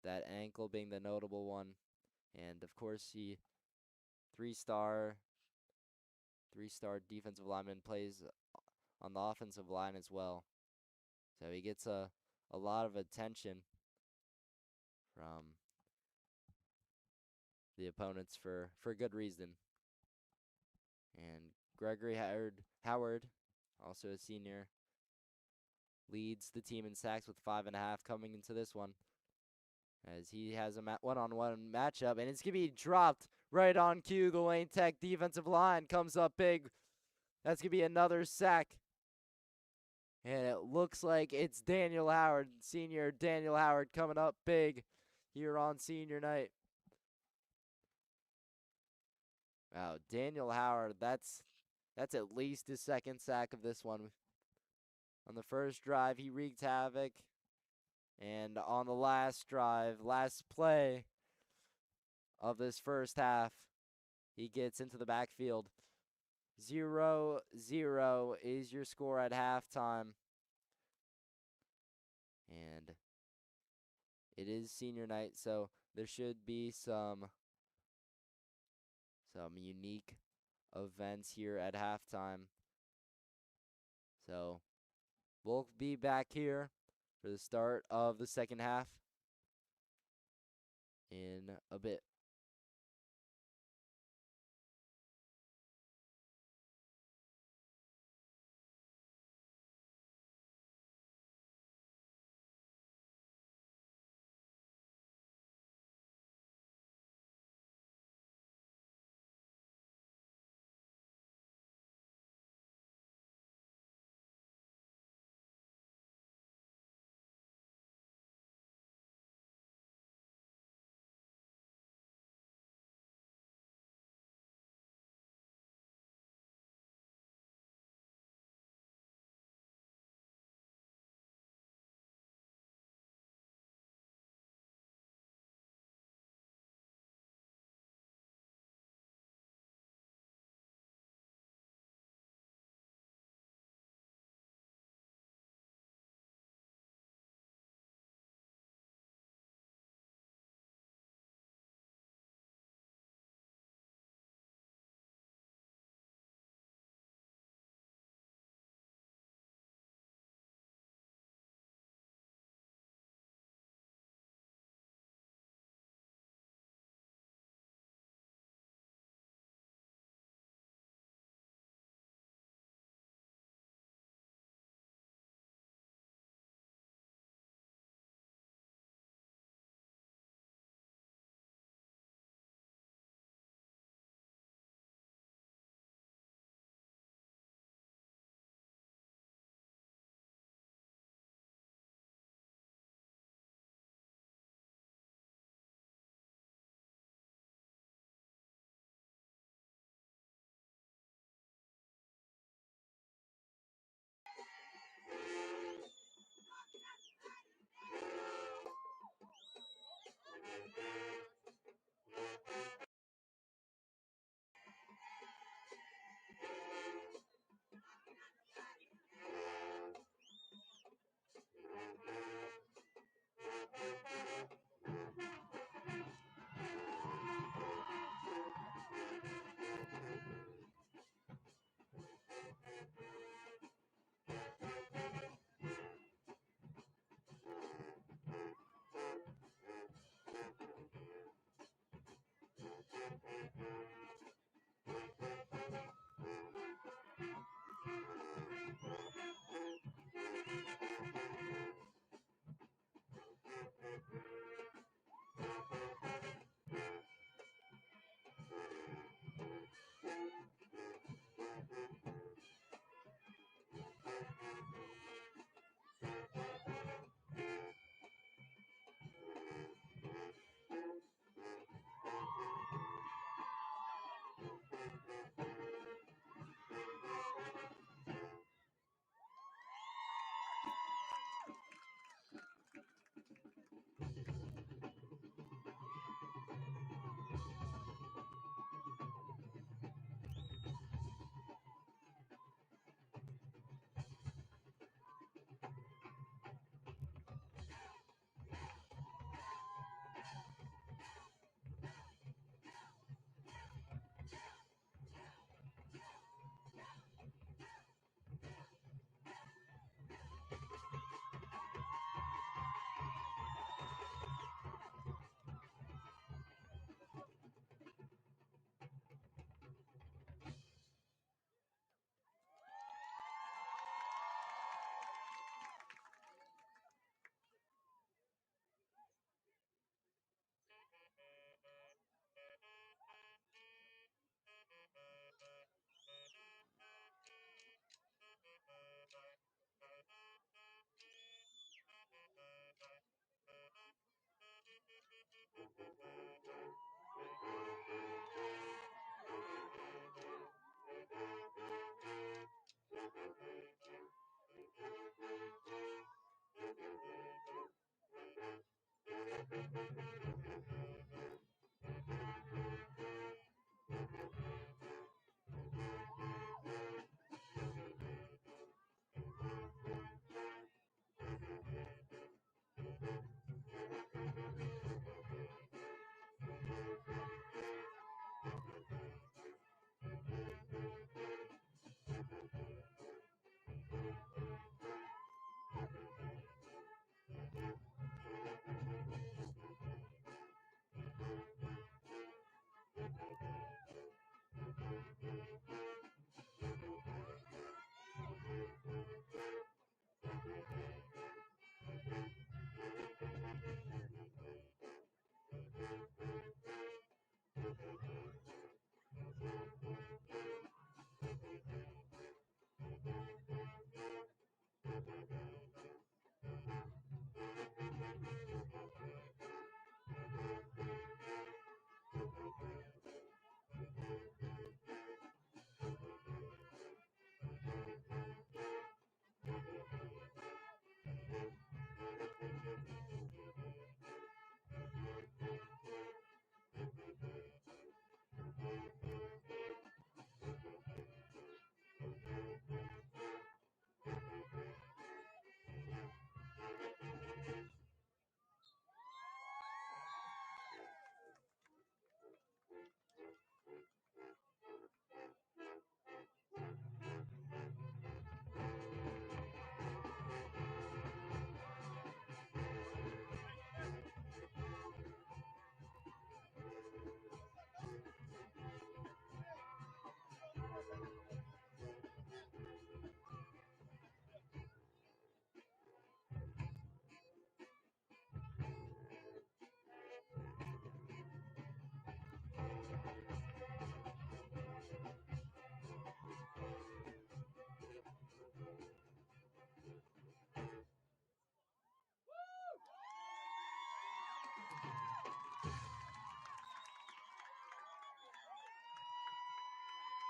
that ankle being the notable one. And of course, he three-star defensive lineman, plays on the offensive line as well. So he gets a lot of attention from the opponents for good reason. And Gregory Howard, also a senior, leads the team in sacks with 5.5 coming into this one, as he has a one-on-one matchup, and it's going to be dropped right on cue. The Wayne Tech defensive line comes up big. That's going to be another sack. And it looks like it's Daniel Howard, senior Daniel Howard, coming up big here on senior night. Wow, Daniel Howard, that's at least his second sack of this one. On the first drive, he wreaked havoc. And on the last drive, last play of this first half, he gets into the backfield. 0-0 is your score at halftime. And it is senior night, so there should be some unique events here at halftime. So we'll be back here for the start of the second half in a bit.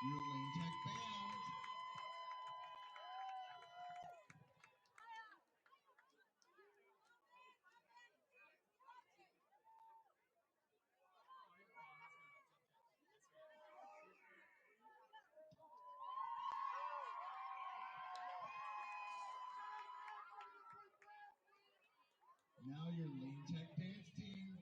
Your Lane Tech Band. Now your Lane Tech dance team.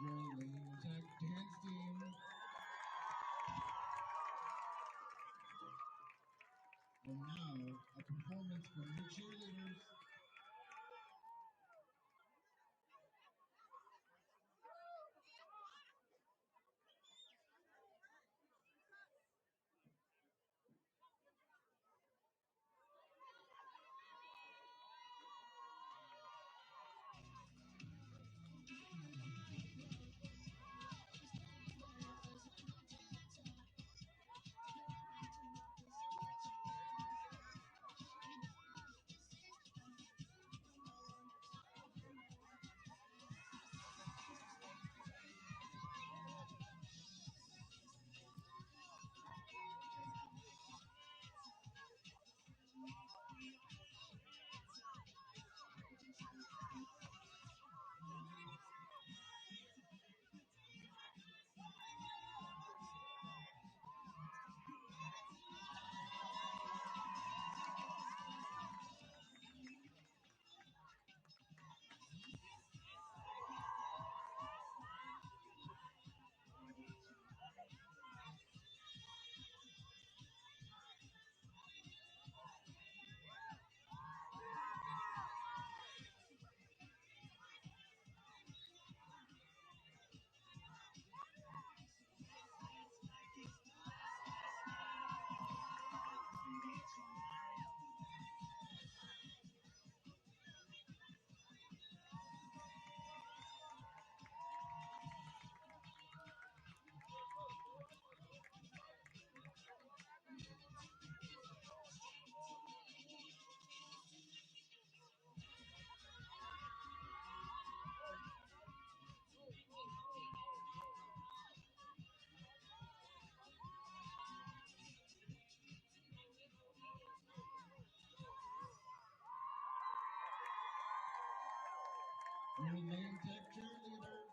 Your Lane Tech dance team. And now, a performance from your cheerleaders. Your Lane Tech cheerleaders.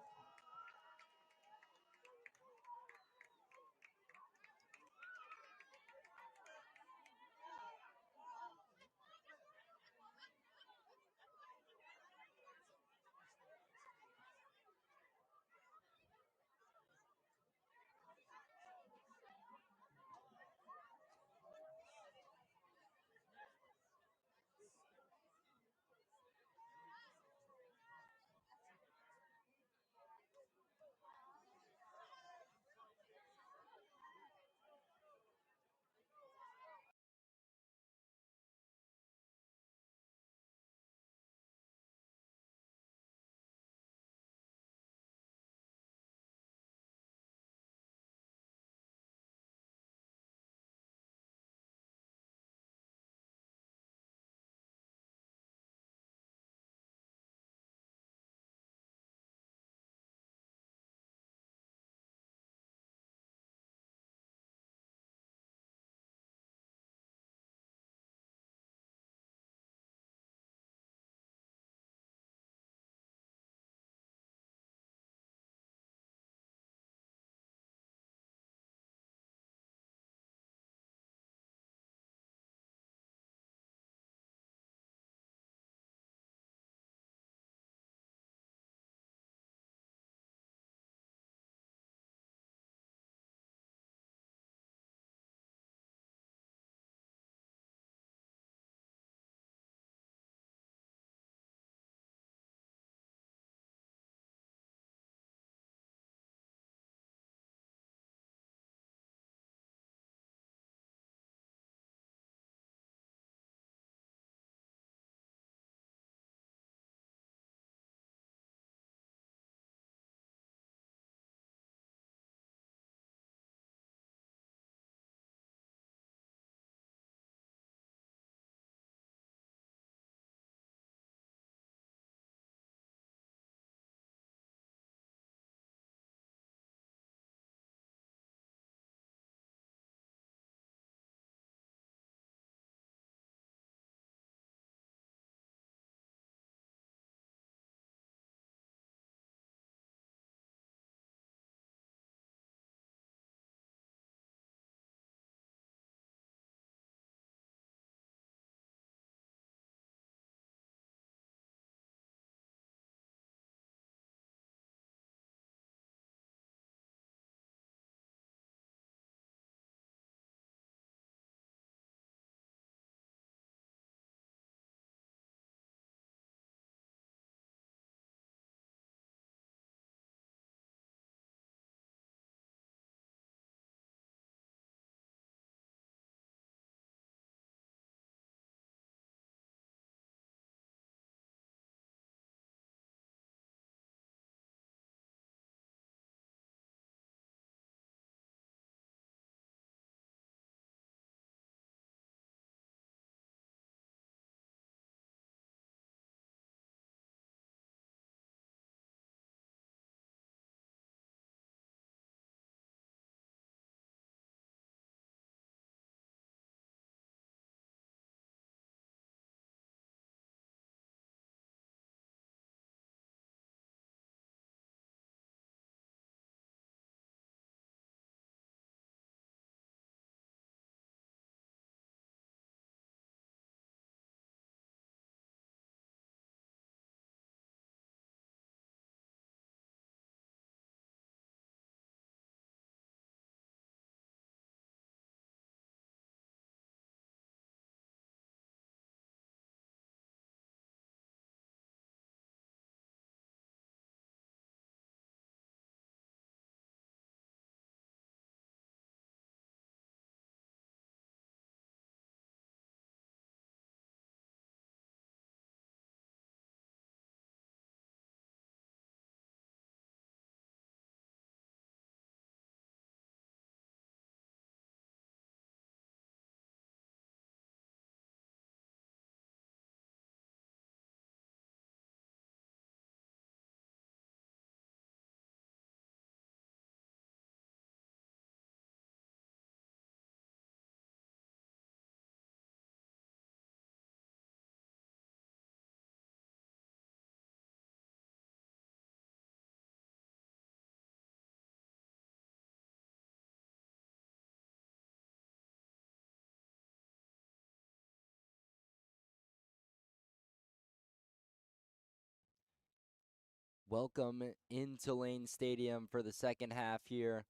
Welcome into Lane Stadium for the second half here.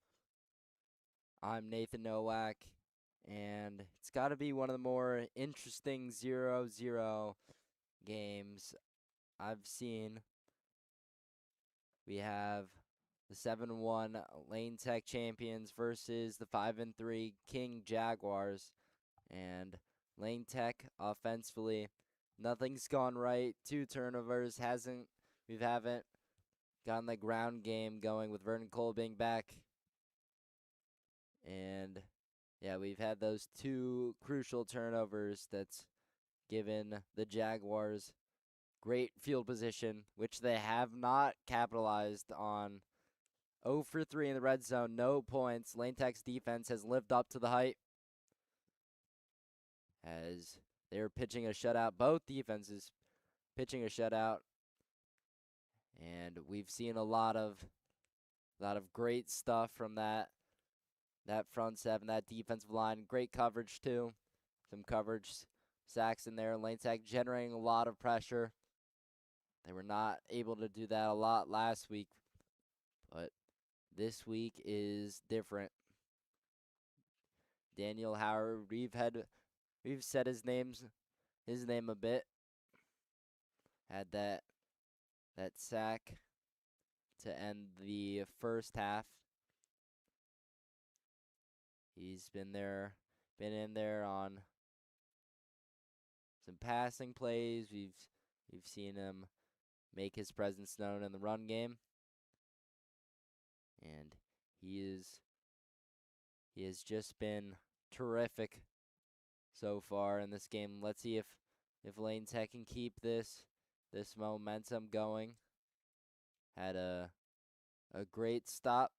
I'm Nathan Nowak, and it's got to be one of the more interesting 0-0 games I've seen. We have the 7-1 Lane Tech champions versus the 5-3 King Jaguars, and Lane Tech offensively, nothing's gone right. 2 turnovers, we haven't gotten the ground game going with Vernon Cole being back. And yeah, we've had those 2 crucial turnovers that's given the Jaguars great field position, which they have not capitalized on. 0 for 3 in the red zone, no points. Lane Tech's defense has lived up to the hype as they're pitching a shutout. Both defenses pitching a shutout. And we've seen a lot of great stuff from that front seven, that defensive line. Great coverage too. Some coverage sacks in there. Lane Tech generating a lot of pressure. They were not able to do that a lot last week, but this week is different. Daniel Howard, we've said his name a bit. Had that sack to end the first half. He's been in there on some passing plays. We've seen him make his presence known in the run game, and he has just been terrific so far in this game. Let's see if Lane Tech can keep this momentum going. Had a great stop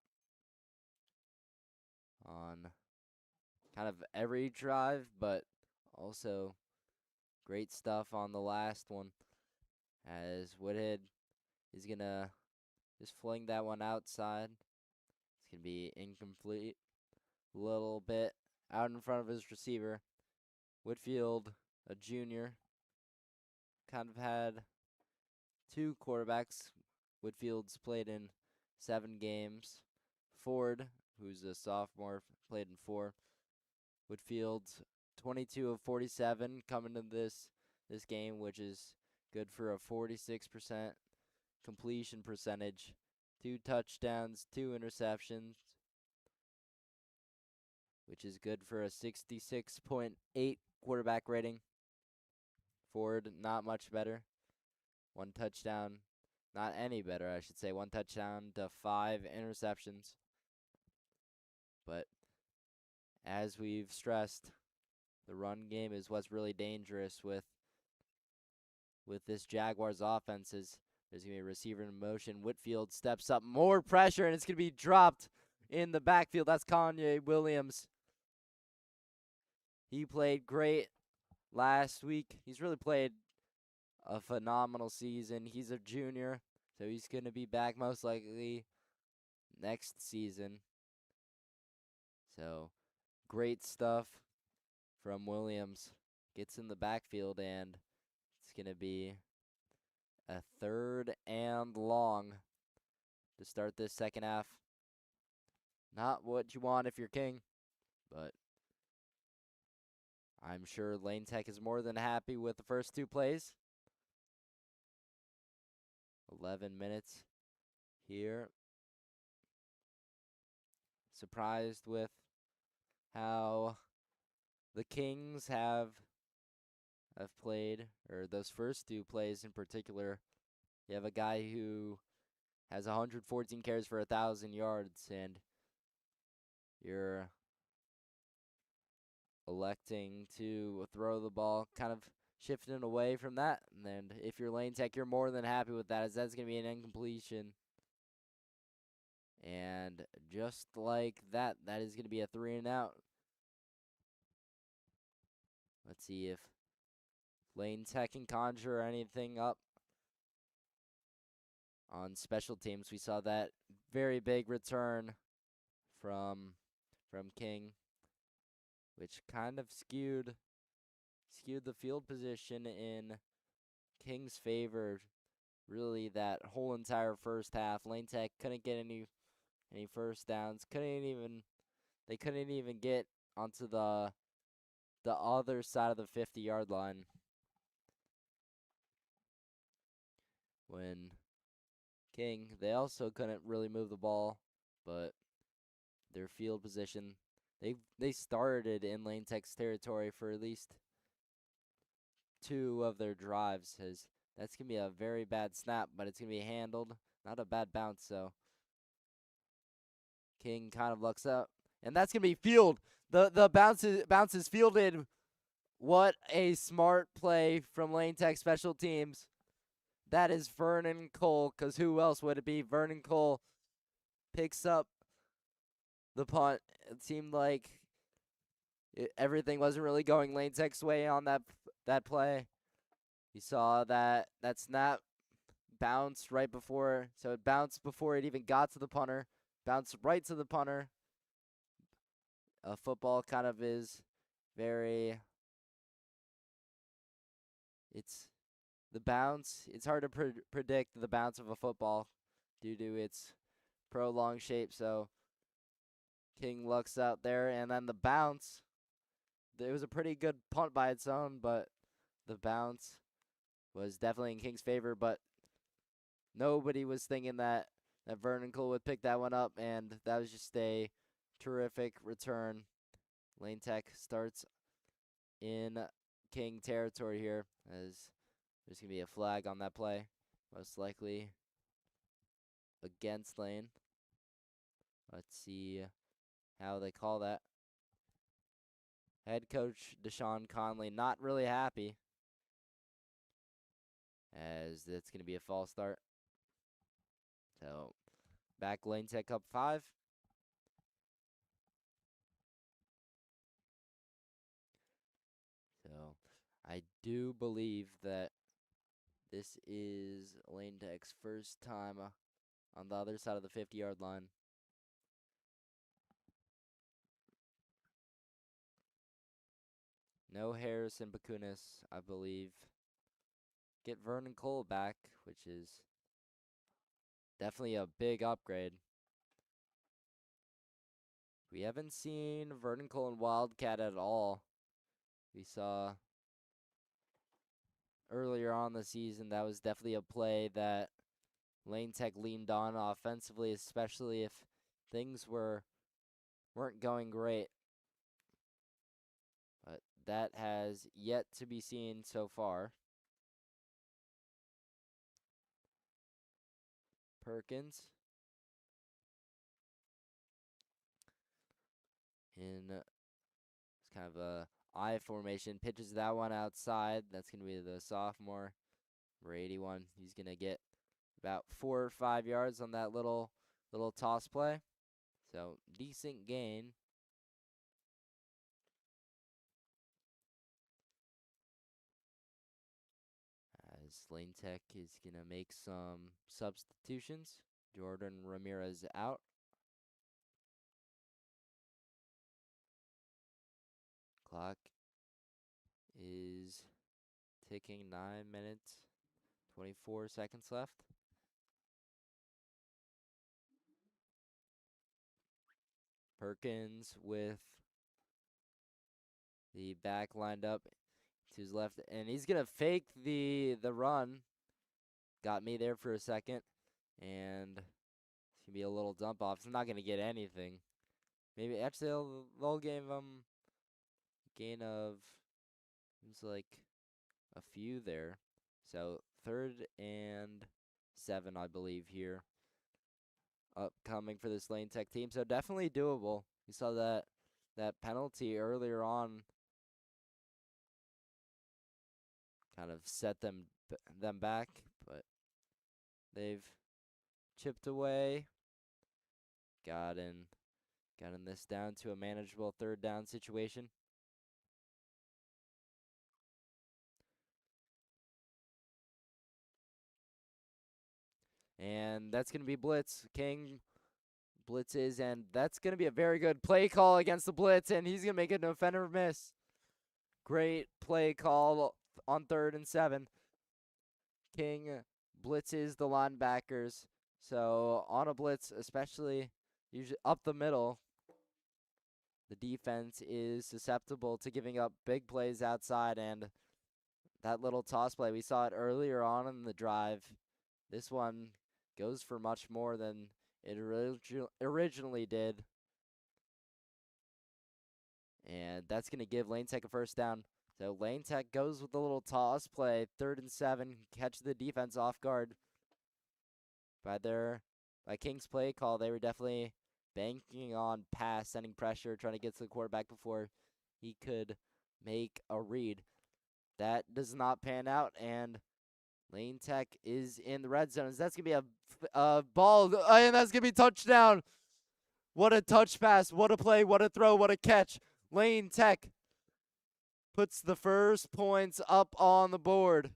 on kind of every drive, but also great stuff on the last one, as Woodhead is going to just fling that one outside. It's going to be incomplete. A little bit out in front of his receiver. Whitfield, a junior, kind of had 2 quarterbacks. Whitfield's played in 7 games. Ford, who's a sophomore, played in 4. Whitfield's 22 of 47 coming into this game, which is good for a 46% completion percentage. 2 touchdowns, 2 interceptions, which is good for a 66.8 quarterback rating. Ford, not much better. 1 touchdown, not any better, I should say. 1 touchdown to 5 interceptions. But as we've stressed, the run game is what's really dangerous with this Jaguars offense. There's going to be a receiver in motion. Whitfield steps up, more pressure, and it's going to be dropped in the backfield. That's Kanye Williams. He played great last week. He's really played a phenomenal season. He's a junior, so he's going to be back most likely next season. So, great stuff from Williams. Gets in the backfield, and it's going to be a 3rd and long to start this second half. Not what you want if you're King, but I'm sure Lane Tech is more than happy with the first 2 plays. 11 minutes here. Surprised with how the Kings have played, or those first 2 plays in particular. You have a guy who has 114 carries for 1,000 yards, and you're electing to throw the ball, kind of shifting away from that. And if you're Lane Tech, you're more than happy with that, as that's going to be an incompletion. And just like that, that is going to be a 3-and-out. Let's see if Lane Tech can conjure anything up on special teams. We saw that very big return from King, which kind of skewed the field position in King's favor. really that whole entire first half. Lane Tech couldn't get any first downs. They couldn't even get onto the other side of the 50-yard line when King, they also couldn't really move the ball, but their field position, they started in Lane Tech's territory for at least 2 of their drives. That's going to be a very bad snap, but it's going to be handled. Not a bad bounce, so King kind of looks up, and that's going to be field. The bounce is fielded. What a smart play from Lane Tech special teams. That is Vernon Cole, because who else would it be? Vernon Cole picks up the punt. It seemed like everything wasn't really going Lane Tech's way on that play. You saw that snap bounce right before, so it bounced before it even got to the punter, bounced right to the punter. Football kind of is very, it's the bounce. It's hard to predict the bounce of a football due to its prolonged shape. So King looks out there, and then the bounce. It was a pretty good punt by its own, but the bounce was definitely in King's favor. But nobody was thinking that Vernon Cole would pick that one up, and that was just a terrific return. Lane Tech starts in King territory here, as there's going to be a flag on that play, most likely against Lane. Let's see how they call that. Head coach Deshaun Conley not really happy, as it's going to be a false start. So back Lane Tech up 5. So I do believe that this is Lane Tech's first time on the other side of the 50-yard line. No Harrison Bakunis, I believe. Get Vernon Cole back, which is definitely a big upgrade. We haven't seen Vernon Cole and Wildcat at all. We saw earlier on the season that was definitely a play that Lane Tech leaned on offensively, especially if things weren't going great. But that has yet to be seen so far. Perkins in it's kind of a I formation, pitches that one outside. That's going to be the sophomore, number 81. He's going to get about 4 or 5 yards on that little toss play. So decent gain. As Lane Tech is going to make some substitutions. Jordan Ramirez out. Clock is ticking, 9 minutes, 24 seconds left. Perkins with the back lined up to his left, and he's gonna fake the run. Got me there for a second, and it's gonna be a little dump off. It's not gonna get anything. Maybe actually they'll give him gain of, it's like a few there. So 3rd and 7, I believe, here. Upcoming for this Lane Tech team, so definitely doable. You saw that penalty earlier on kind of set them back, but they've chipped away, gotten this down to a manageable 3rd down situation. And that's going to be blitz. King blitzes, and that's going to be a very good play call against the blitz, and he's going to make an offender miss. Great play call on 3rd and 7. King blitzes the linebackers. So on a blitz, especially usually up the middle, the defense is susceptible to giving up big plays outside, and that little toss play, we saw it earlier on in the drive. This one goes for much more than it originally did. And that's going to give Lane Tech a first down. So Lane Tech goes with the little toss play, 3rd and 7, catch the defense off guard. By King's play call, they were definitely banking on pass, sending pressure, trying to get to the quarterback before he could make a read. That does not pan out, and Lane Tech is in the red zone. That's going to be a ball, and that's going to be touchdown. What a touch pass, what a play, what a throw, what a catch. Lane Tech puts the first points up on the board.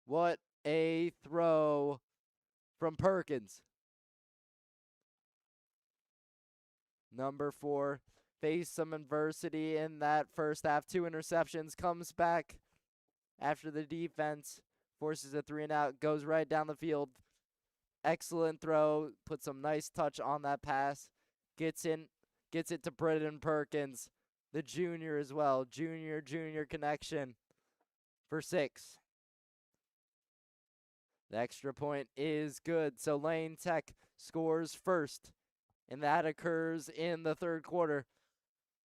What a throw from Perkins. Number 4 faced some adversity in that first half. 2 interceptions, comes back after the defense forces a 3-and-out, goes right down the field. Excellent throw, put some nice touch on that pass. Gets it to Britton Perkins, the junior as well. Junior connection for 6. The extra point is good, so Lane Tech scores first, and that occurs in the 3rd quarter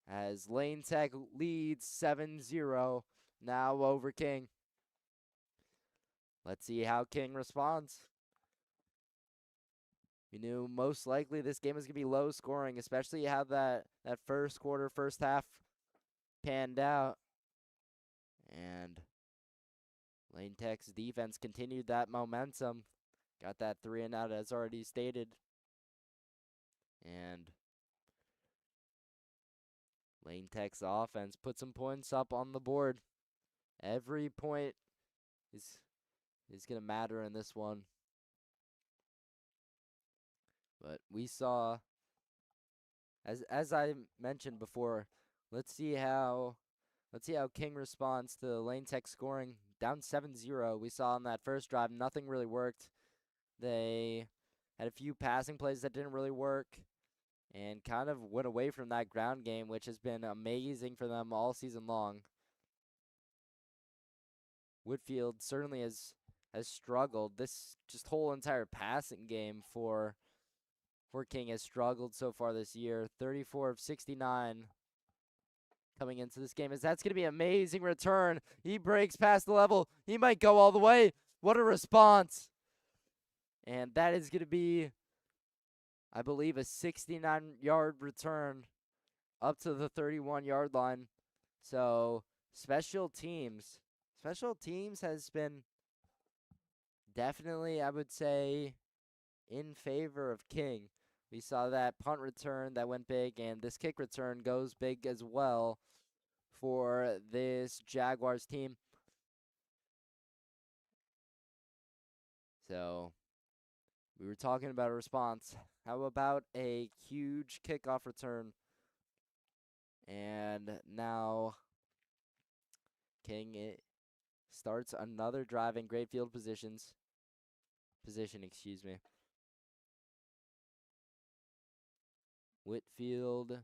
as Lane Tech leads 7-0 now over King. Let's see how King responds. We knew most likely this game was going to be low scoring, especially how that first quarter, first half panned out. And Lane Tech's defense continued that momentum. Got that 3-and-out as already stated. And Lane Tech's offense put some points up on the board. Every point is going to matter in this one. But we saw, as I mentioned before, let's see how King responds to Lane Tech scoring down 7-0. We saw on that first drive nothing really worked. They had a few passing plays that didn't really work and kind of went away from that ground game, which has been amazing for them all season long. Whitfield certainly has struggled. This just whole entire passing game for King has struggled so far this year. 34 of 69 coming into this game. As that's going to be an amazing return. He breaks past the level. He might go all the way. What a response. And that is going to be, I believe, a 69-yard return up to the 31-yard line. So special teams has been definitely, I would say, in favor of King. We saw that punt return that went big, and this kick return goes big as well for this Jaguars team. So we were talking about a response. How about a huge kickoff return? And now King starts another drive in great field position, excuse me. Whitfield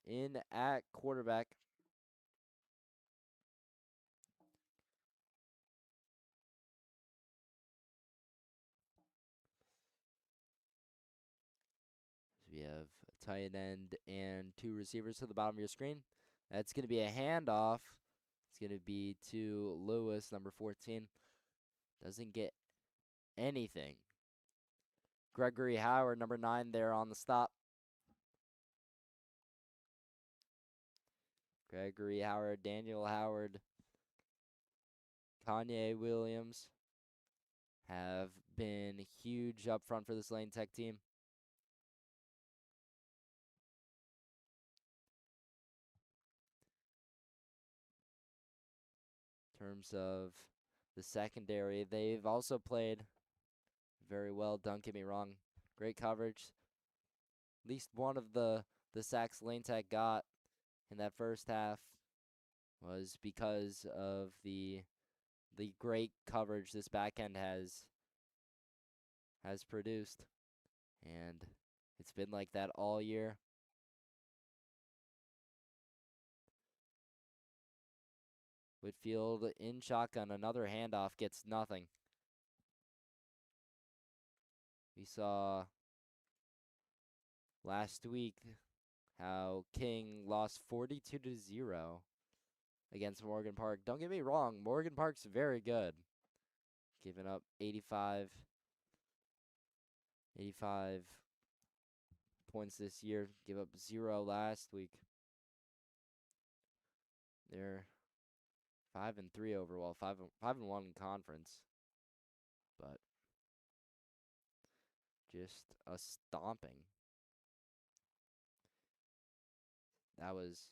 in at quarterback. So we have a tight end and 2 receivers to the bottom of your screen. That's going to be a handoff. It's going to be to Lewis, number 14. Doesn't get anything. Gregory Howard, number 9, there on the stop. Gregory Howard, Daniel Howard, Kanye Williams have been huge up front for this Lane Tech team. In terms of the secondary, they've also played very well. Don't get me wrong. Great coverage. At least one of the sacks Lane Tech got in that first half was because of the the great coverage this back end has produced, and it's been like that all year. Whitfield in shotgun, another handoff, gets nothing. We saw last week how King lost 42-0 against Morgan Park. Don't get me wrong, Morgan Park's very good. Giving up 85 points this year. Give up 0 last week. They're 5-3 overall, 5-1 in conference, but just a stomping. That was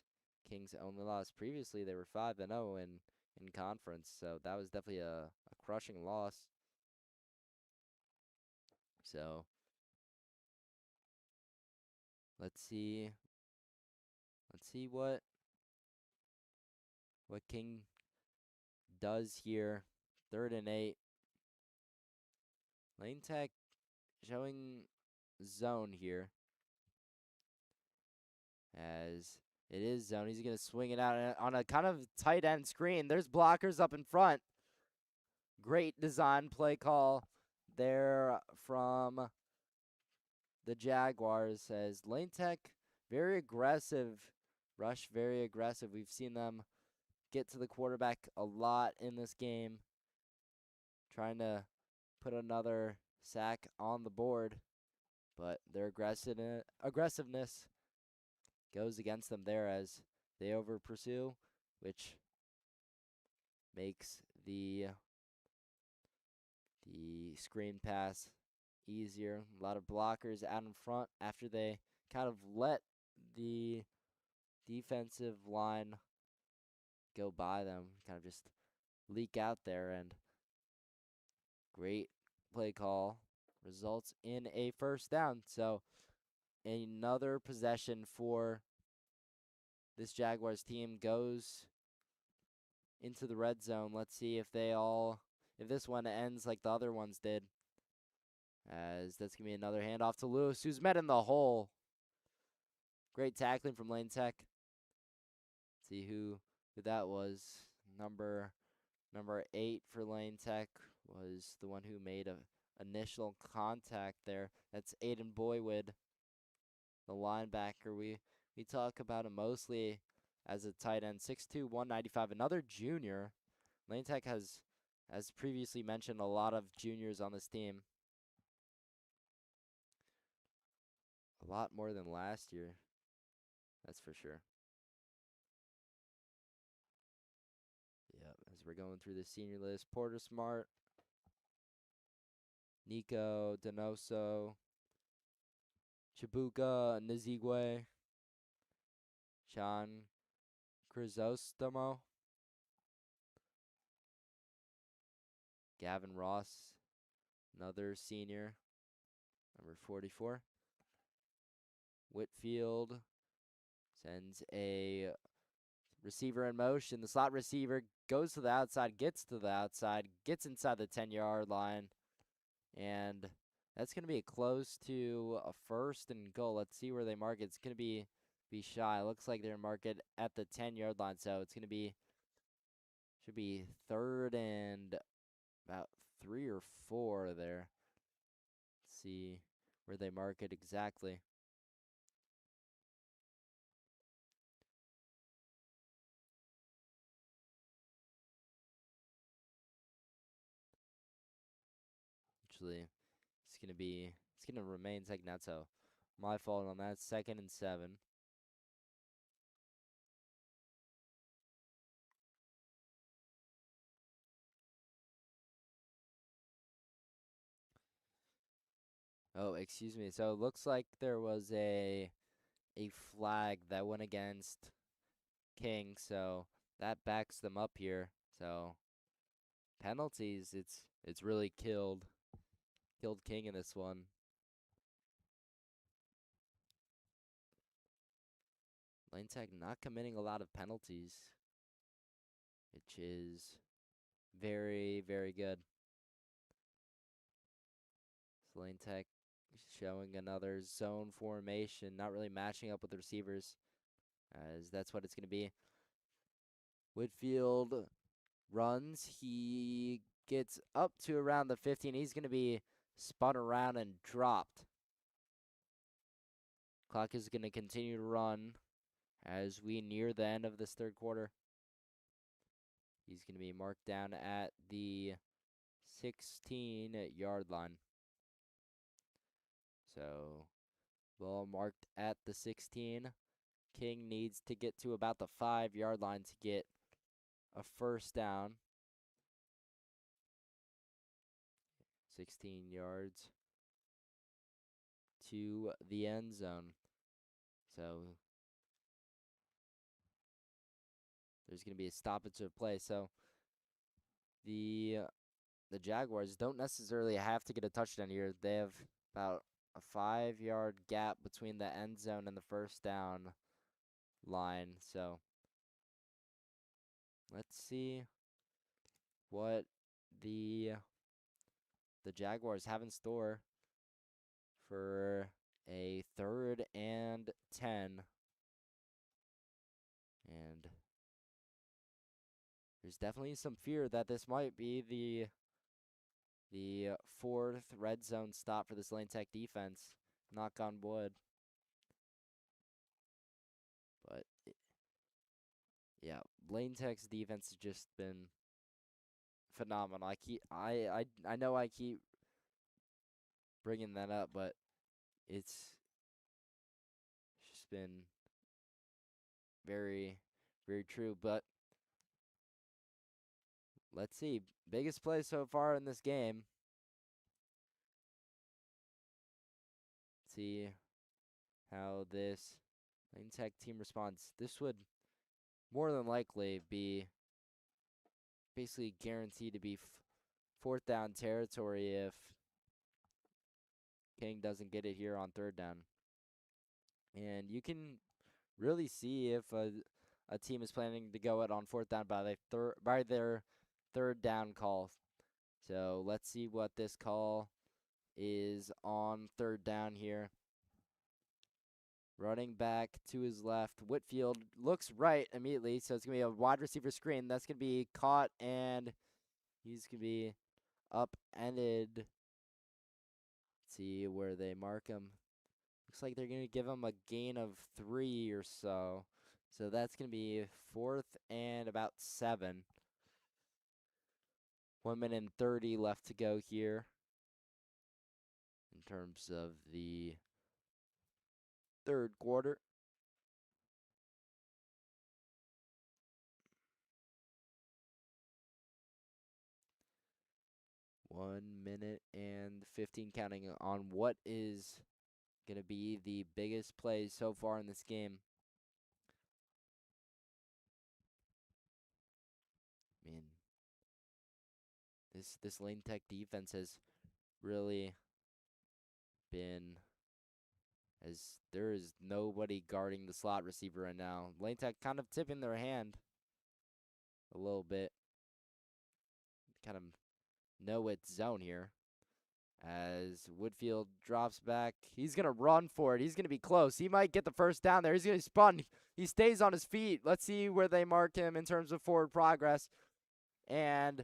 King's only loss. Previously, they were 5-0 in conference, so that was definitely a crushing loss. So let's see what King does here. 3rd and 8. Lane Tech showing zone here, as it is zone. He's going to swing it out on a kind of tight end screen. There's blockers up in front. Great design play call there from the Jaguars, as Lane Tech, very aggressive, rush very aggressive. We've seen them get to the quarterback a lot in this game, trying to put another sack on the board, but their aggressiveness goes against them there as they over pursue, which makes the screen pass easier. A lot of blockers out in front after they kind of let the defensive line go by them, kind of just leak out there, and great play call results in a 1st down. So another possession for this Jaguars team goes into the red zone. Let's see if this one ends like the other ones did, as that's going to be another handoff to Lewis, who's met in the hole. Great tackling from Lane Tech. Let's see who that was. Number 8 for Lane Tech was the one who made a initial contact there. That's Aiden Boywood, the linebacker. We talk about him mostly as a tight end. 6'2", 195. Another junior. Lane Tech has, as previously mentioned, a lot of juniors on this team. A lot more than last year, that's for sure. Yep, as we're going through the senior list, Porter Smart, Nico Donoso, Chibuka Nzigwe, Sean Crisostomo, Gavin Ross, another senior, number 44. Whitfield sends a receiver in motion. The slot receiver goes to the outside, gets to the outside, gets inside the 10-yard line, and that's going to be close to a 1st and goal. Let's see where they mark it. It's going to be shy. It looks like they're marked at the 10-yard line, so it's going to should be 3rd and about 3 or 4 there. Let's see where they mark it exactly. Actually, it's gonna remain 2nd down, so my fault on that. 2nd and 7. Oh, excuse me. So it looks like there was a flag that went against King, so that backs them up here. So penalties, it's really killed King in this one. Lane Tech not committing a lot of penalties, which is very, very good. So Lane Tech showing another zone formation, not really matching up with the receivers, as that's what it's going to be. Whitfield runs. He gets up to around the 15. He's going to be spun around and dropped. Clock is going to continue to run as we near the end of this third quarter. He's going to be marked down at the 16-yard line. So, ball marked at the 16. King needs to get to about the 5-yard line to get a first down. 16 yards to the end zone. So there's going to be a stoppage of play. So the Jaguars don't necessarily have to get a touchdown here. They have about a 5-yard gap between the end zone and the first down line. So let's see what the Jaguars have in store for a 3rd and 10. And there's definitely some fear that this might be the 4th red zone stop for this Lane Tech defense. Knock on wood. But yeah, Lane Tech's defense has just been phenomenal. I know I keep bringing that up, but it's just been very, very true. But let's see. Biggest play so far in this game. See how this Lane Tech team responds. This would more than likely be basically guaranteed to be 4th down territory if King doesn't get it here on 3rd down. And you can really see if a team is planning to go it on 4th down by their 3rd down call. So let's see what this call is on 3rd down here. Running back to his left. Whitfield looks right immediately, so it's going to be a wide receiver screen. That's going to be caught, and he's going to be upended. Let's see where they mark him. Looks like they're going to give him a gain of 3 or so. So that's going to be 4th and about 7. 1 minute and 30 left to go here in terms of the 3rd quarter. One minute and 15 counting on what is going to be the biggest play so far in this game. I mean, this Lane Tech defense has really been, as there is nobody guarding the slot receiver right now. Lane Tech kind of tipping their hand a little bit. Kind of know its zone here. As Whitfield drops back, he's going to run for it. He's going to be close. He might get the first down there. He's going to spun. He stays on his feet. Let's see where they mark him in terms of forward progress. And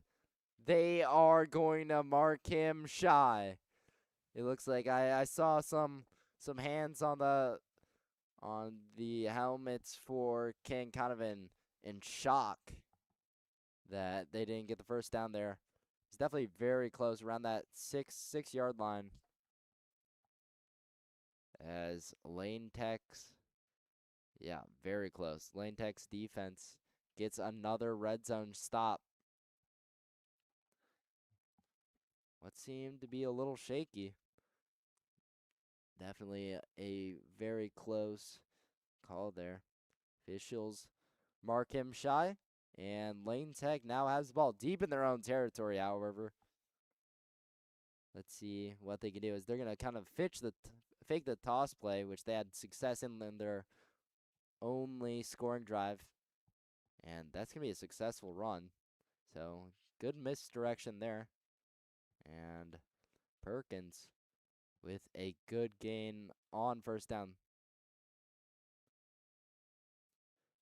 they are going to mark him shy. It looks like I saw some hands on the helmets for King, kind of in shock that they didn't get the first down there. It's definitely very close, around that 6-yard line. As Lane Tech's, yeah, very close. Lane Tech's defense gets another red zone stop. What seemed to be a little shaky. Definitely a very close call there. Officials mark him shy, and Lane Tech now has the ball deep in their own territory, however. Let's see what they can do. Is they're going to kind of fake the toss play, which they had success in their only scoring drive. And that's going to be a successful run. So good misdirection there. And Perkins with a good gain on first down.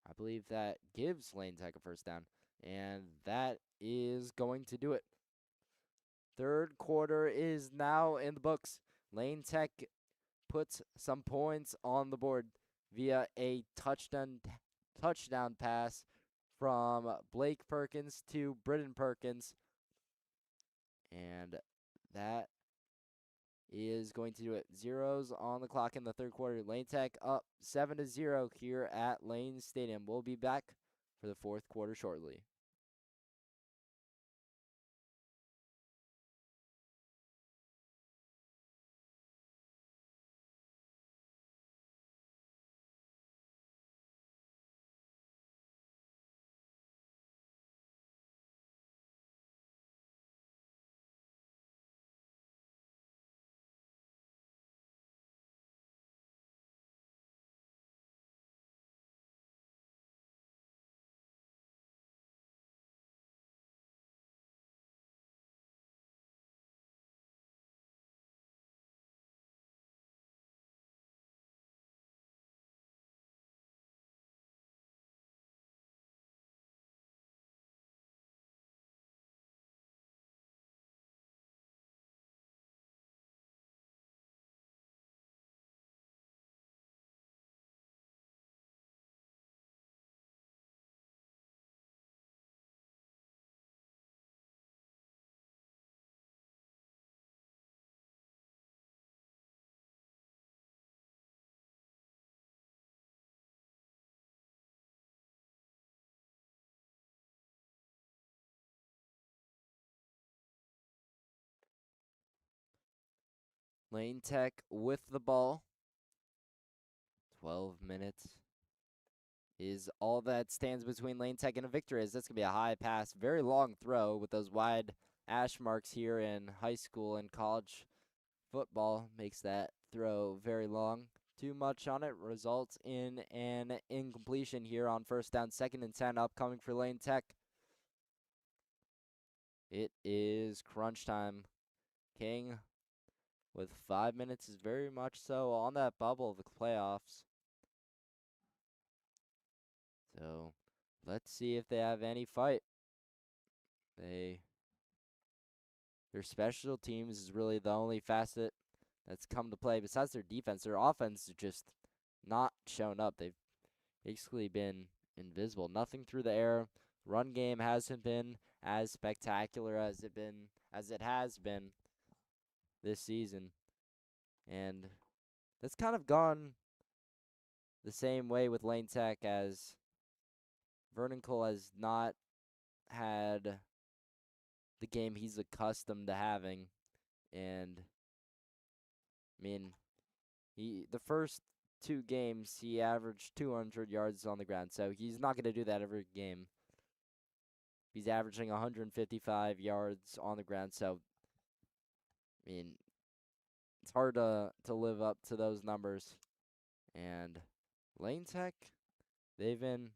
I believe that gives Lane Tech a first down. And that is going to do it. Third quarter is now in the books. Lane Tech puts some points on the board via a touchdown pass from Blake Perkins to Britton Perkins. And that is going to do it. Zeros on the clock in the third quarter. Lane Tech up 7-0 here at Lane Stadium. We'll be back for the fourth quarter shortly. Lane Tech with the ball. 12 minutes is all that stands between Lane Tech and a victory. That's going to be a high pass, very long throw with those wide ash marks here in high school and college football. Makes that throw very long. Too much on it results in an incompletion here on first down. 2nd and 10 upcoming for Lane Tech. It is crunch time. King with 5 minutes is very much so on that bubble of the playoffs. So let's see if they have any fight. Their special teams is really the only facet that's come to play besides their defense. Their offense is just not shown up. They've basically been invisible. Nothing through the air. Run game hasn't been as spectacular as it has been this season. And that's kind of gone the same way with Lane Tech, as Vernon Cole has not had the game he's accustomed to having. And I mean, the first 2 games he averaged 200 yards on the ground, so he's not going to do that every game. He's averaging 155 yards on the ground, so I mean, it's hard to live up to those numbers. And Lane Tech, they've been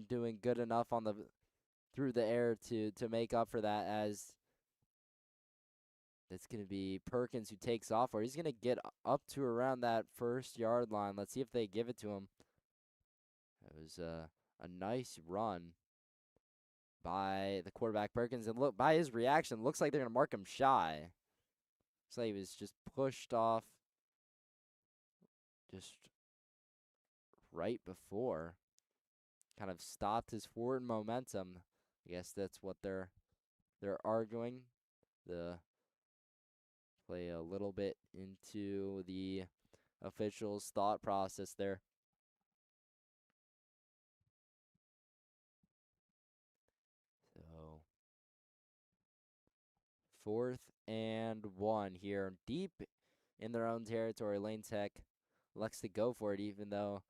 doing good enough on the through the air to make up for that, as it's going to be Perkins who takes off, or he's going to get up to around that 1st yard line. Let's see if they give it to him. It was a nice run by the quarterback Perkins, and look, by his reaction, looks like they're going to mark him shy. Looks like he was just pushed off just right before. Kind of stopped his forward momentum. I guess that's what they're arguing. The play a little bit into the officials' thought process there. So 4th and 1 here, deep in their own territory. Lane Tech likes to go for it, even though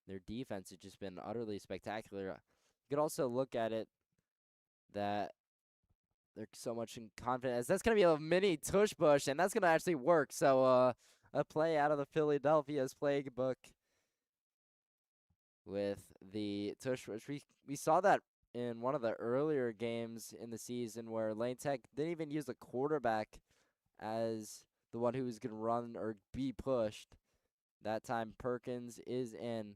their defense has just been utterly spectacular. You could also look at it that they're so much in confidence. That's going to be a mini tush push, and that's going to actually work. So a play out of the Philadelphia's playbook with the tush push. We saw that in one of the earlier games in the season where Lane Tech didn't even use the quarterback as the one who was going to run or be pushed. That time Perkins is in,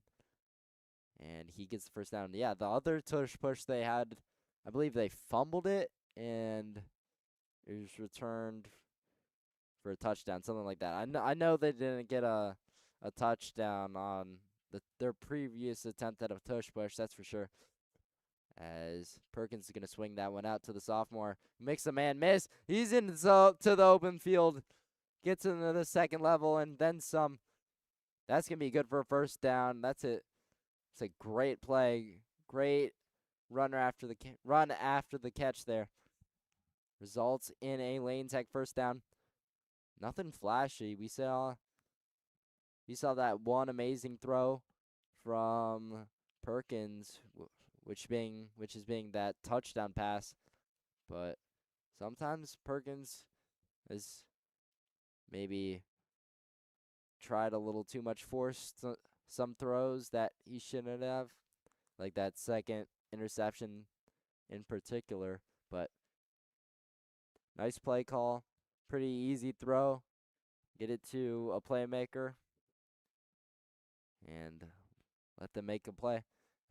and he gets the first down. Yeah, the other tush push they had, I believe they fumbled it, and it was returned for a touchdown, something like that. I know they didn't get a touchdown on their previous attempt at a tush push, that's for sure. As Perkins is going to swing that one out to the sophomore. Makes the man miss. He's into to the open field. Gets into the second level and then some. That's going to be good for a first down. That's it. It's a great play. Great run after the catch there. Results in a Lane Tech first down. Nothing flashy. We saw that one amazing throw from Perkins, which is being that touchdown pass. But sometimes Perkins has maybe tried a little too much, forced some throws that he shouldn't have, like that second interception in particular. But nice play call, pretty easy throw, get it to a playmaker, and let them make a play.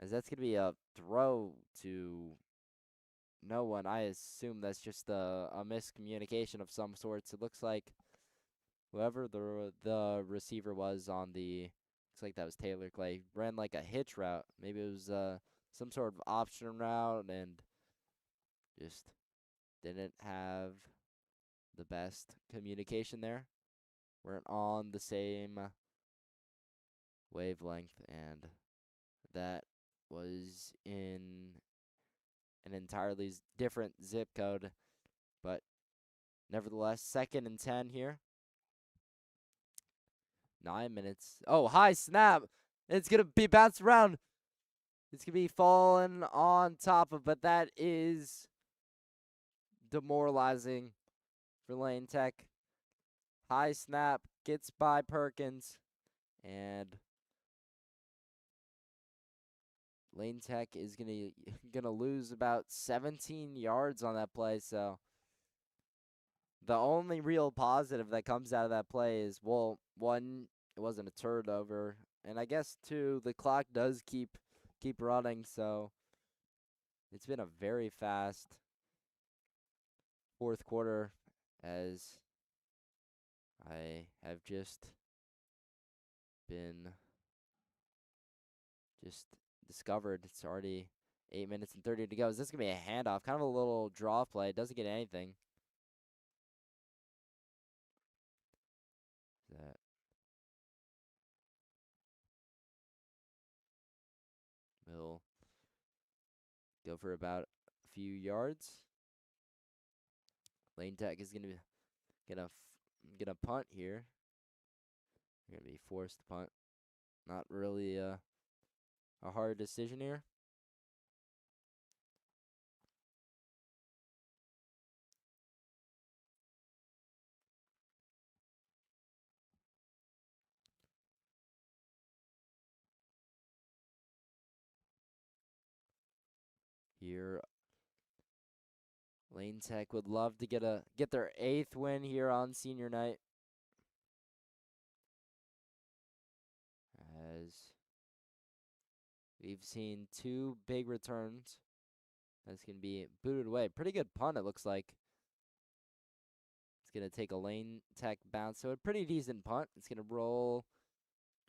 As that's going to be a throw to no one. I assume that's just a miscommunication of some sorts. It looks like whoever the receiver was on looks like that was Taylor Clay, ran like a hitch route. Maybe it was some sort of option route and just didn't have the best communication there. Weren't on the same wavelength, and that was in an entirely different zip code. But nevertheless, 2nd and 10 here. 9 minutes. Oh, high snap. It's going to be bounced around. It's going to be falling on top of, but that is demoralizing for Lane Tech. High snap gets by Perkins, and Lane Tech is gonna lose about 17 yards on that play. So the only real positive that comes out of that play is, well, one, it wasn't a turnover, and I guess two, the clock does keep running. So it's been a very fast fourth quarter, as I have just discovered it's already 8 minutes and 30 to go. Is this going to be a handoff? Kind of a little draw play. Doesn't get anything. That will go for about a few yards. Lane Tech is gonna punt here. They're gonna be forced to punt. Not really a hard decision here. Here, Lane Tech would love to get their 8th win here on senior night. As we've seen 2 big returns. That's going to be booted away. Pretty good punt, it looks like. It's going to take a Lane Tech bounce. So a pretty decent punt. It's going to roll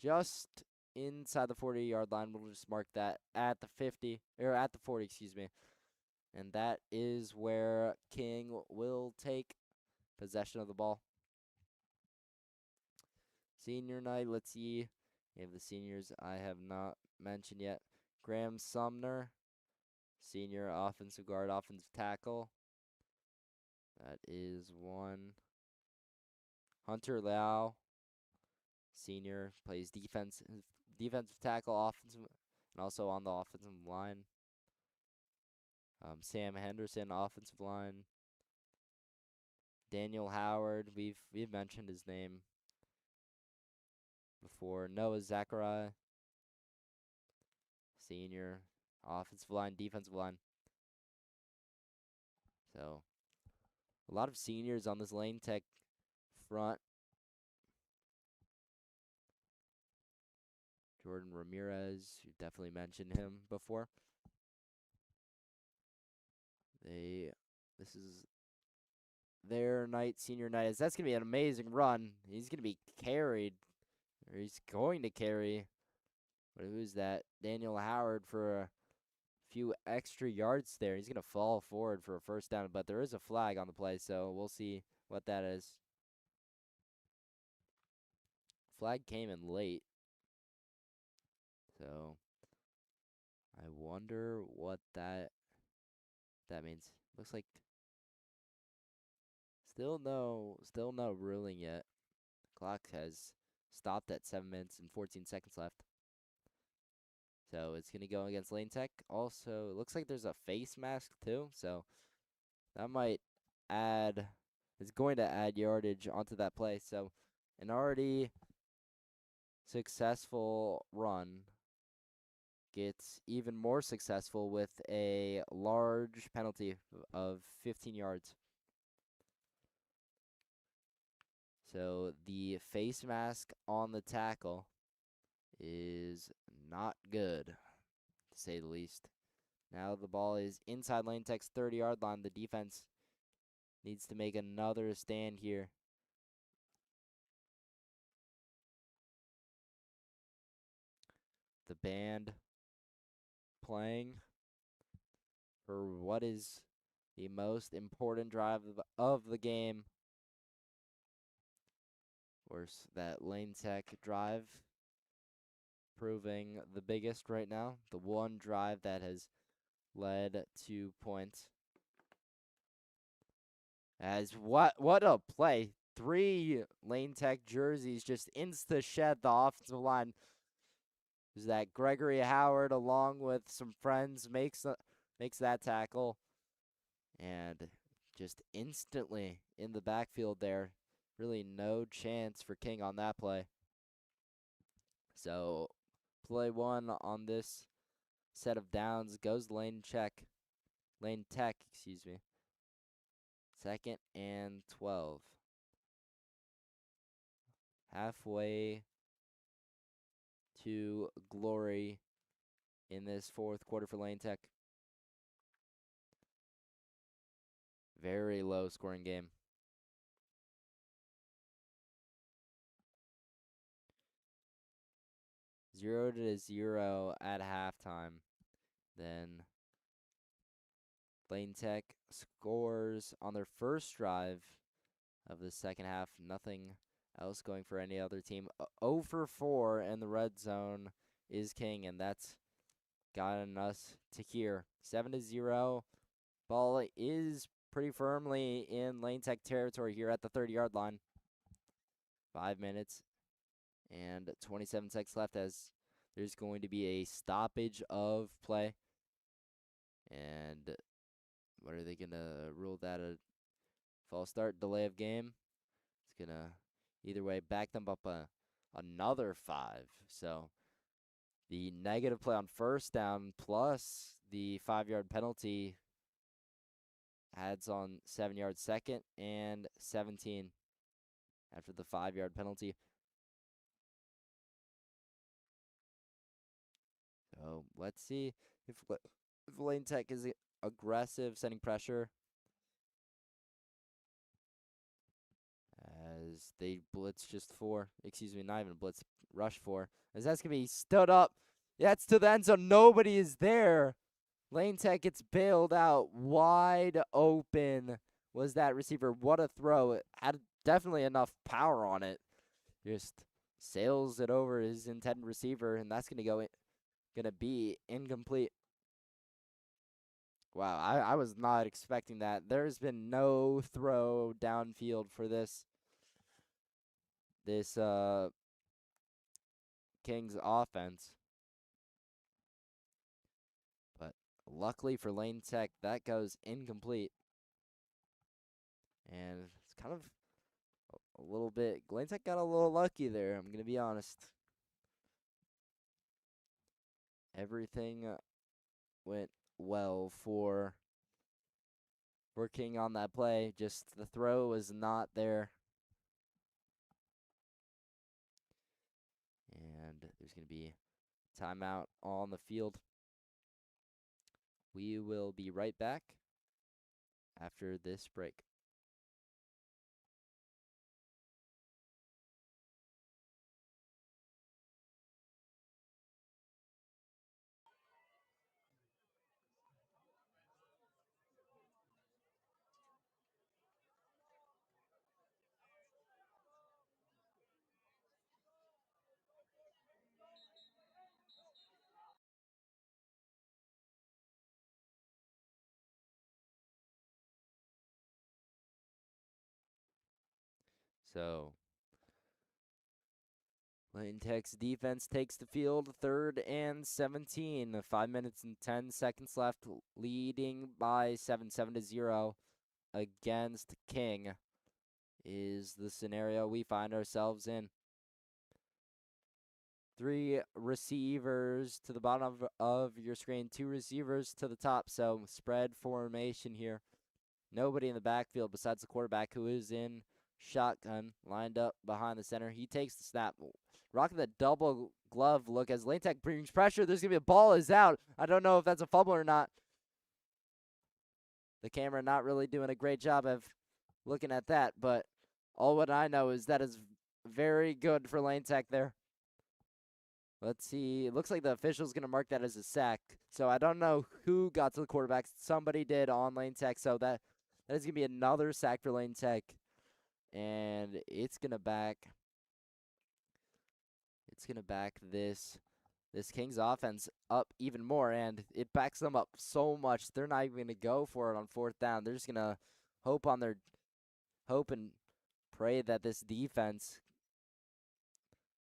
just inside the 40-yard line. We'll just mark that at the 50, or at the 40, excuse me. And that is where King will take possession of the ball. Senior night, let's see. We have the seniors I have not mentioned yet. Graham Sumner, senior offensive guard, offensive tackle. That is one. Hunter Lau, senior, plays defensive tackle, offensive, and also on the offensive line. Sam Henderson, offensive line. Daniel Howard, we've mentioned his name before. Noah Zachariah, senior, offensive line, defensive line. So a lot of seniors on this Lane Tech front. Jordan Ramirez, you definitely mentioned him before. This is their night, senior night. That's going to be an amazing run. He's going to be carried, or he's going to carry. But who's that? Daniel Howard for a few extra yards there. He's going to fall forward for a first down, but there is a flag on the play, so we'll see what that is. Flag came in late. So I wonder what that means. Looks like still no ruling yet. Clock has stopped at 7 minutes and 14 seconds left. So it's going to go against Lane Tech. Also, it looks like there's a face mask too. So that might add, it's going to add yardage onto that play. So an already successful run gets even more successful with a large penalty of 15 yards. So the face mask on the tackle is not good, to say the least. Now the ball is inside Lane Tech's 30-yard line. The defense needs to make another stand here. The band playing for what is the most important drive of the game. Of course, that Lane Tech drive proving the biggest right now. The one drive that has led to points. As what a play. 3 Lane Tech jerseys just insta-shed the offensive line. Is that Gregory Howard, along with some friends, makes that tackle. And just instantly in the backfield there. Really no chance for King on that play. So play 1 on this set of downs goes Lane Tech, excuse me. 2nd and 12. Halfway to glory in this 4th quarter for Lane Tech. Very low scoring game. Zero to 0 at halftime. Then Lane Tech scores on their first drive of the second half. Nothing else going for any other team. 0 for 4 in the red zone is King, and that's gotten us to here. 7 to 0. Ball is pretty firmly in Lane Tech territory here at the 30-yard line. 5 minutes and 27 seconds left as there's going to be a stoppage of play. And what are they going to rule that a false start, delay of game? It's going to either way back them up another 5. So the negative play on first down plus the 5-yard penalty adds on 7 yards, 2nd and 17 after the 5-yard penalty. So let's see if Lane Tech is aggressive, sending pressure as they blitz just 4. Excuse me, not even blitz, rush 4. As that's going to be stood up. That's to the end zone. Nobody is there. Lane Tech gets bailed out. Wide open was that receiver. What a throw. It had definitely enough power on it. Just sails it over his intended receiver, and that's going to be incomplete. Wow, I was not expecting that. There's been no throw downfield for this Kings offense. But luckily for Lane Tech, that goes incomplete. And it's kind of a little bit, Lane Tech got a little lucky there, I'm going to be honest. Everything went well for working on that play. Just the throw was not there. And there's going to be timeout on the field. We will be right back after this break. So Lane Tech's defense takes the field, 3rd and 17. 5 minutes and 10 seconds left, leading by 7-0 against King is the scenario we find ourselves in. 3 receivers to the bottom of your screen, 2 receivers to the top. So spread formation here. Nobody in the backfield besides the quarterback, who is in shotgun, lined up behind the center. He takes the snap, rocking the double glove look as Lane Tech brings pressure. There's going to be a ball is out. I don't know if that's a fumble or not. The camera not really doing a great job of looking at that, but all what I know is that is very good for Lane Tech there. Let's see. It looks like the official's going to mark that as a sack. So I don't know who got to the quarterback. Somebody did on Lane Tech. So that is going to be another sack for Lane Tech. And it's going to back this Kings offense up even more, and it backs them up so much. They're not even going to go for it on 4th down. They're just going to hope and pray that this defense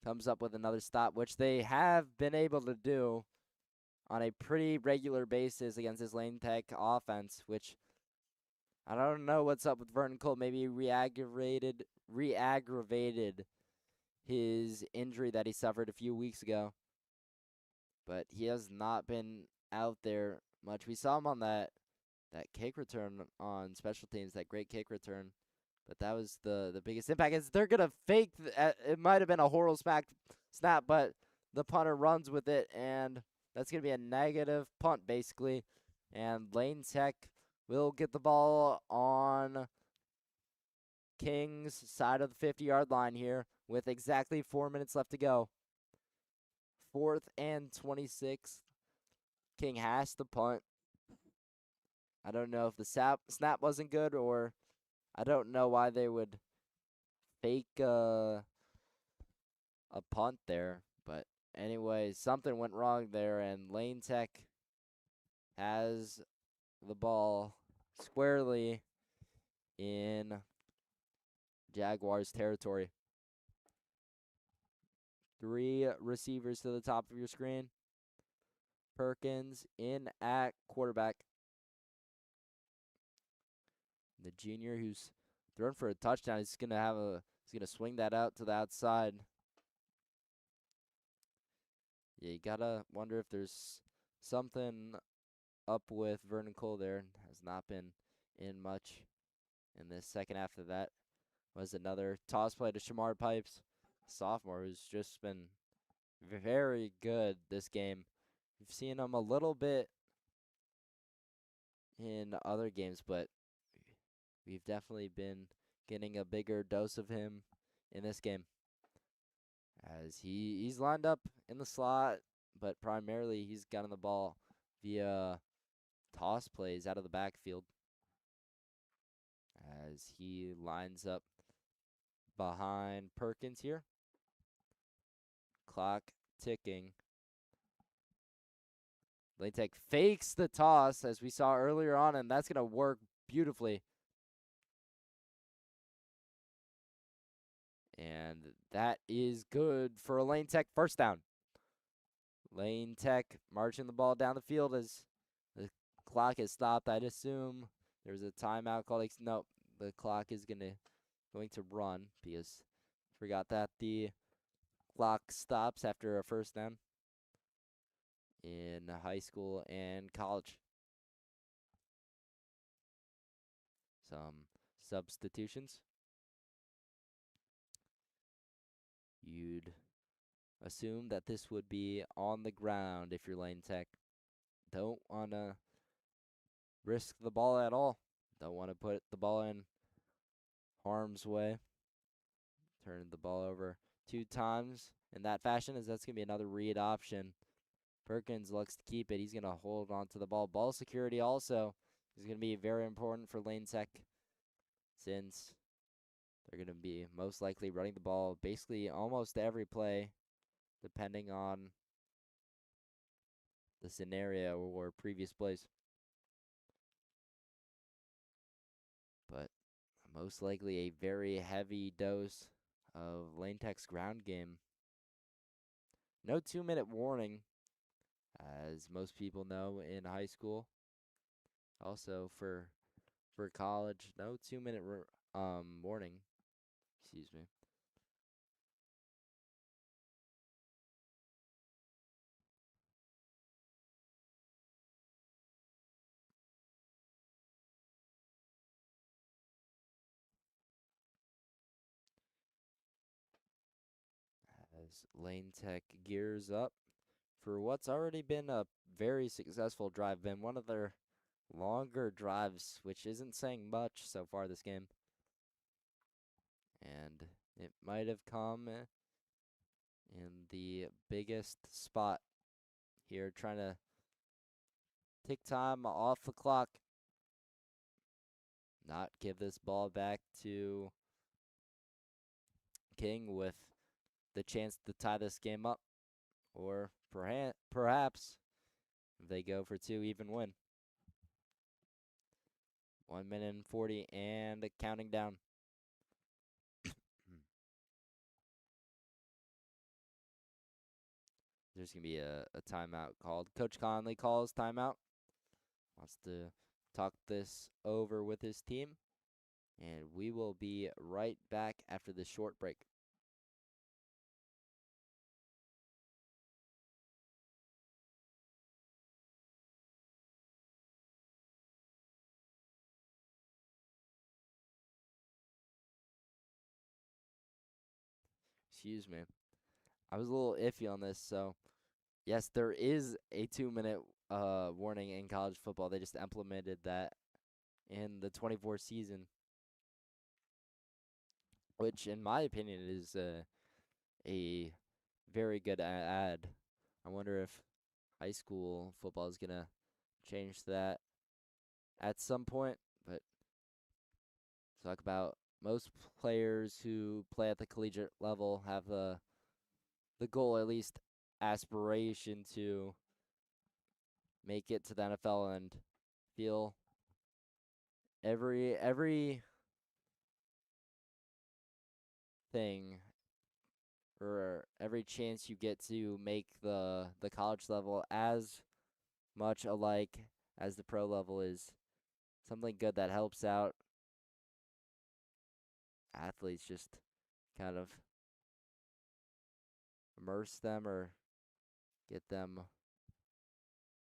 comes up with another stop, which they have been able to do on a pretty regular basis against this Lane Tech offense, which I don't know what's up with Vernon Cole. Maybe re-aggravated his injury that he suffered a few weeks ago. But he has not been out there much. We saw him on that kick return on special teams, that great kick return. But that was the biggest impact. Is they're going to fake. It might have been a horrible snap, but the punter runs with it, and that's going to be a negative punt, basically. And Lane Tech will get the ball on King's side of the 50-yard line here with exactly 4 minutes left to go. 4th and 26. King has to punt. I don't know if the snap wasn't good, or I don't know why they would fake a punt there. But anyway, something went wrong there, and Lane Tech has the ball squarely in Jaguars territory. 3 receivers to the top of your screen. Perkins in at quarterback. The junior who's thrown for a touchdown is gonna swing that out to the outside. Yeah, you gotta wonder if there's something up with Vernon Cole there. Has not been in much in this second half of that. Was another toss play to Shamar Pipes, sophomore, who's just been very good this game. We've seen him a little bit in other games, but we've definitely been getting a bigger dose of him in this game, as he's lined up in the slot, but primarily he's gotten the ball via toss plays out of the backfield, as he lines up behind Perkins here. Clock ticking. Lane Tech fakes the toss, as we saw earlier on, and that's going to work beautifully. And that is good for a Lane Tech first down. Lane Tech marching the ball down the field as the clock is stopped. I'd assume there's a timeout called. No, the clock is going to run, because I forgot that the clock stops after a first down in high school and college. some substitutions. You'd assume that this would be on the ground if you're Lane Tech. Don't want to risk the ball at all. Don't want to put the ball in harm's way. Turn the ball over 2 times in that fashion, as that's going to be another read option. Perkins looks to keep it. He's going to hold on to the ball. Ball security also is going to be very important for Lane Tech, since they're going to be most likely running the ball basically almost every play, depending on the scenario or previous plays. But most likely a very heavy dose of Lane Tech's ground game. No 2-minute warning, as most people know in high school. Also for college, no 2-minute warning. Excuse me. As Lane Tech gears up for what's already been a very successful drive, been one of their longer drives, which isn't saying much so far this game. And it might have come in the biggest spot here, trying to take time off the clock. Not give this ball back to King with the chance to tie this game up. Or perhaps, if they go for 2, even win. 1 minute and 40 and counting down. There's going to be a timeout called. Coach Conley calls timeout. Wants to talk this over with his team. And we will be right back after this short break. Excuse me. I was a little iffy on this, so yes, there is a 2-minute warning in college football. They just implemented that in the 24 season, which in my opinion is a very good ad. I wonder if high school football is going to change that at some point, but talk about most players who play at the collegiate level have the goal, at least aspiration, to make it to the NFL and feel every thing or every chance you get to make the college level as much alike as the pro level is something good that helps out athletes, just kind of immerse them or get them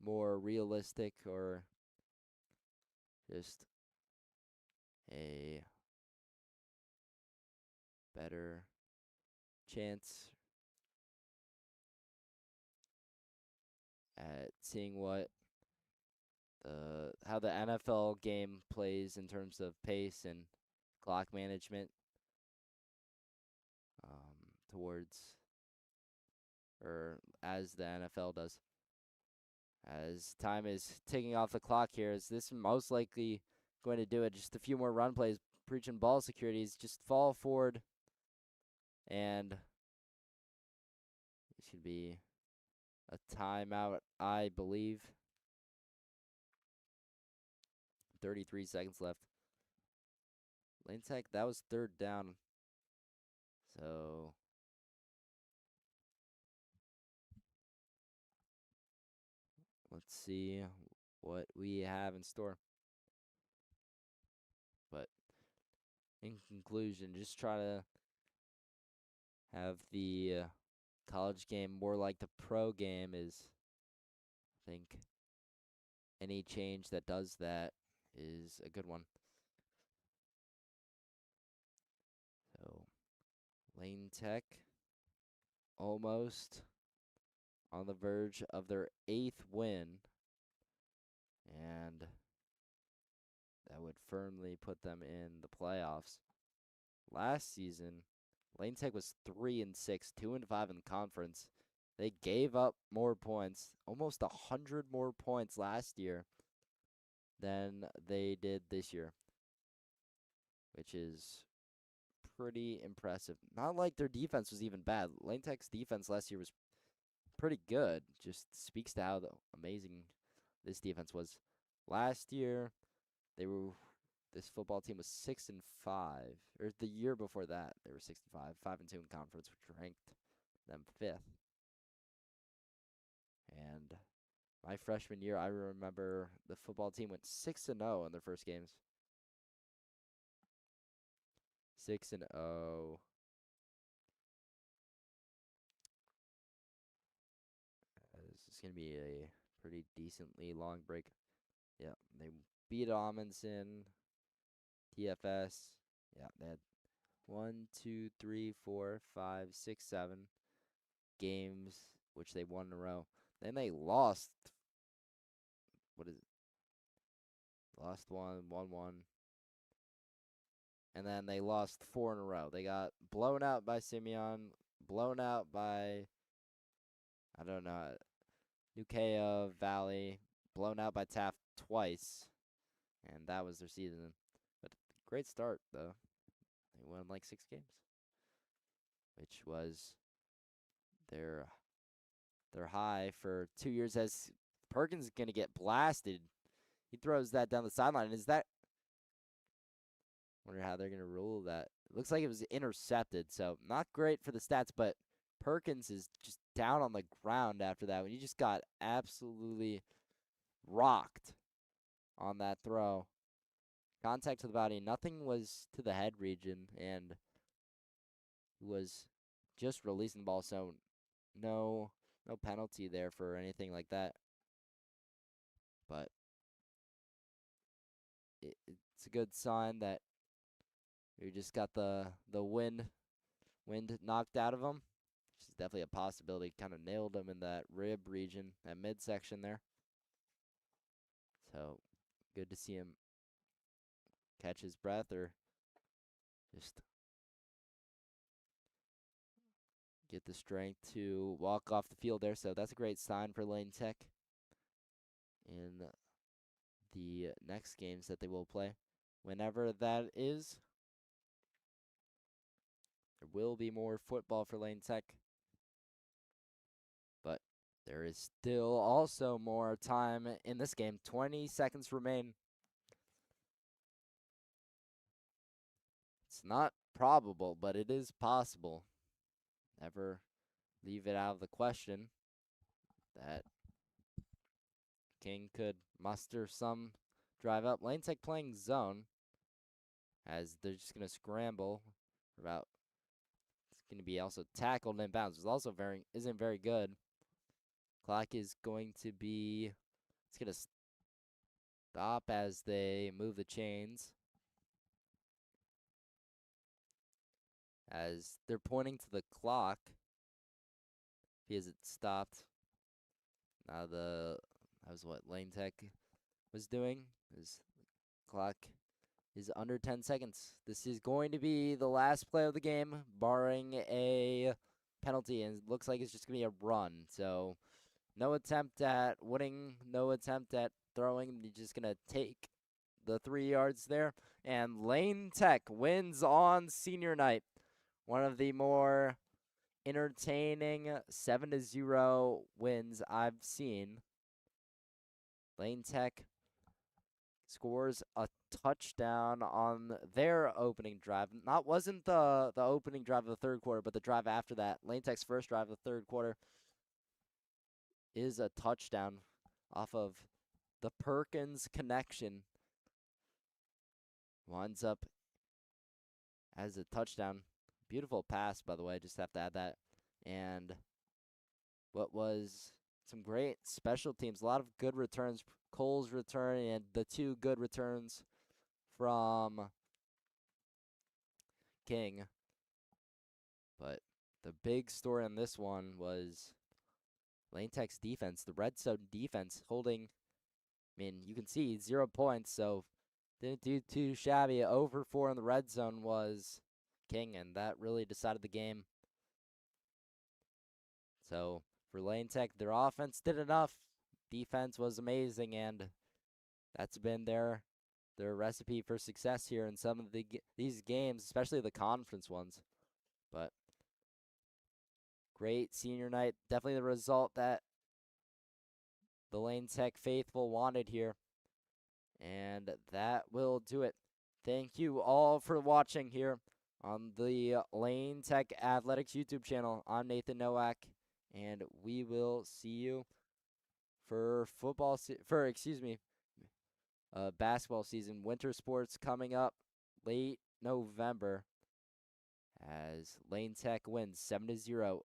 more realistic, or just a better chance at seeing how the NFL game plays in terms of pace and clock management towards, or as the NFL does. As time is ticking off the clock here, is this most likely going to do it? Just a few more run plays, preaching ball securities, just fall forward, and it should be a timeout, I believe. 33 seconds left. Lane Tech, that was 3rd down. So let's see what we have in store. But in conclusion, just try to have the college game more like the pro game is, I think any change that does that is a good one. Lane Tech almost on the verge of their 8th win. And that would firmly put them in the playoffs. Last season, Lane Tech was 3-6, 2-5 in the conference. They gave up more points, almost 100 more points last year than they did this year, which is pretty impressive. Not like their defense was even bad. Lane Tech's defense last year was pretty good. Just speaks to how amazing this defense was. Last year, this football team was 6-5, or the year before that they were 6-5, 5-2 in conference, which ranked them 5th. And my freshman year, I remember the football team went 6-0 in their first games. 6-0. This is gonna be a pretty decently long break. Yeah, they beat Amundsen, TFS. Yeah, they had 1, 2, 3, 4, 5, 6, 7 games, which they won in a row. Then they lost. What is it? Lost one, won one. And then they lost 4 in a row. They got blown out by Simeon, blown out by, I don't know, Ukiah Valley, blown out by Taft twice. And that was their season. But great start, though. They won like 6 games, which was their high for 2 years. As Perkins is going to get blasted. He throws that down the sideline. Is that... Wonder how they're going to rule that. It looks like it was intercepted, so not great for the stats, but Perkins is just down on the ground after that. When he just got absolutely rocked on that throw. Contact to the body. Nothing was to the head region, and he was just releasing the ball, so no penalty there for anything like that. But it's a good sign that we just got the wind knocked out of him, which is definitely a possibility. Kind of nailed him in that rib region, that midsection there. So good to see him catch his breath or just get the strength to walk off the field there. So that's a great sign for Lane Tech in the next games that they will play. Whenever that is, there will be more football for Lane Tech. But there is still also more time in this game. 20 seconds remain. It's not probable, but it is possible. Never leave it out of the question that King could muster some drive up. Lane Tech playing zone, as they're just going to scramble for about... It's going to be also tackled in bounds. It's also isn't very good. Clock is going to be... It's going to stop as they move the chains. As they're pointing to the clock. Because it stopped. Now that was what Lane Tech was doing. His clock is under 10 seconds. This is going to be the last play of the game, barring a penalty, and it looks like it's just going to be a run. So no attempt at winning, no attempt at throwing. You're just going to take the 3 yards there. And Lane Tech wins on senior night. One of the more entertaining 7-0 wins I've seen. Lane Tech scores a touchdown on their opening drive. Wasn't the opening drive of the third quarter, but the drive after that. Lane Tech's first drive of the third quarter is a touchdown off of the Perkins connection. Winds up as a touchdown. Beautiful pass, by the way. Just have to add that. And what was some great special teams. A lot of good returns. Cole's return and the 2 good returns from King. But the big story on this one was Lane Tech's defense, the red zone defense holding, I mean, you can see 0 points, so didn't do too shabby. 0 for 4 in the red zone was King, and that really decided the game. So for Lane Tech, their offense did enough. Defense was amazing, and that's been their recipe for success here in some of these games, especially the conference ones. But great senior night. Definitely the result that the Lane Tech faithful wanted here. And that will do it. Thank you all for watching here on the Lane Tech Athletics YouTube channel. I'm Nathan Nowak, and we will see you for basketball season, winter sports coming up late November as Lane Tech wins 7-0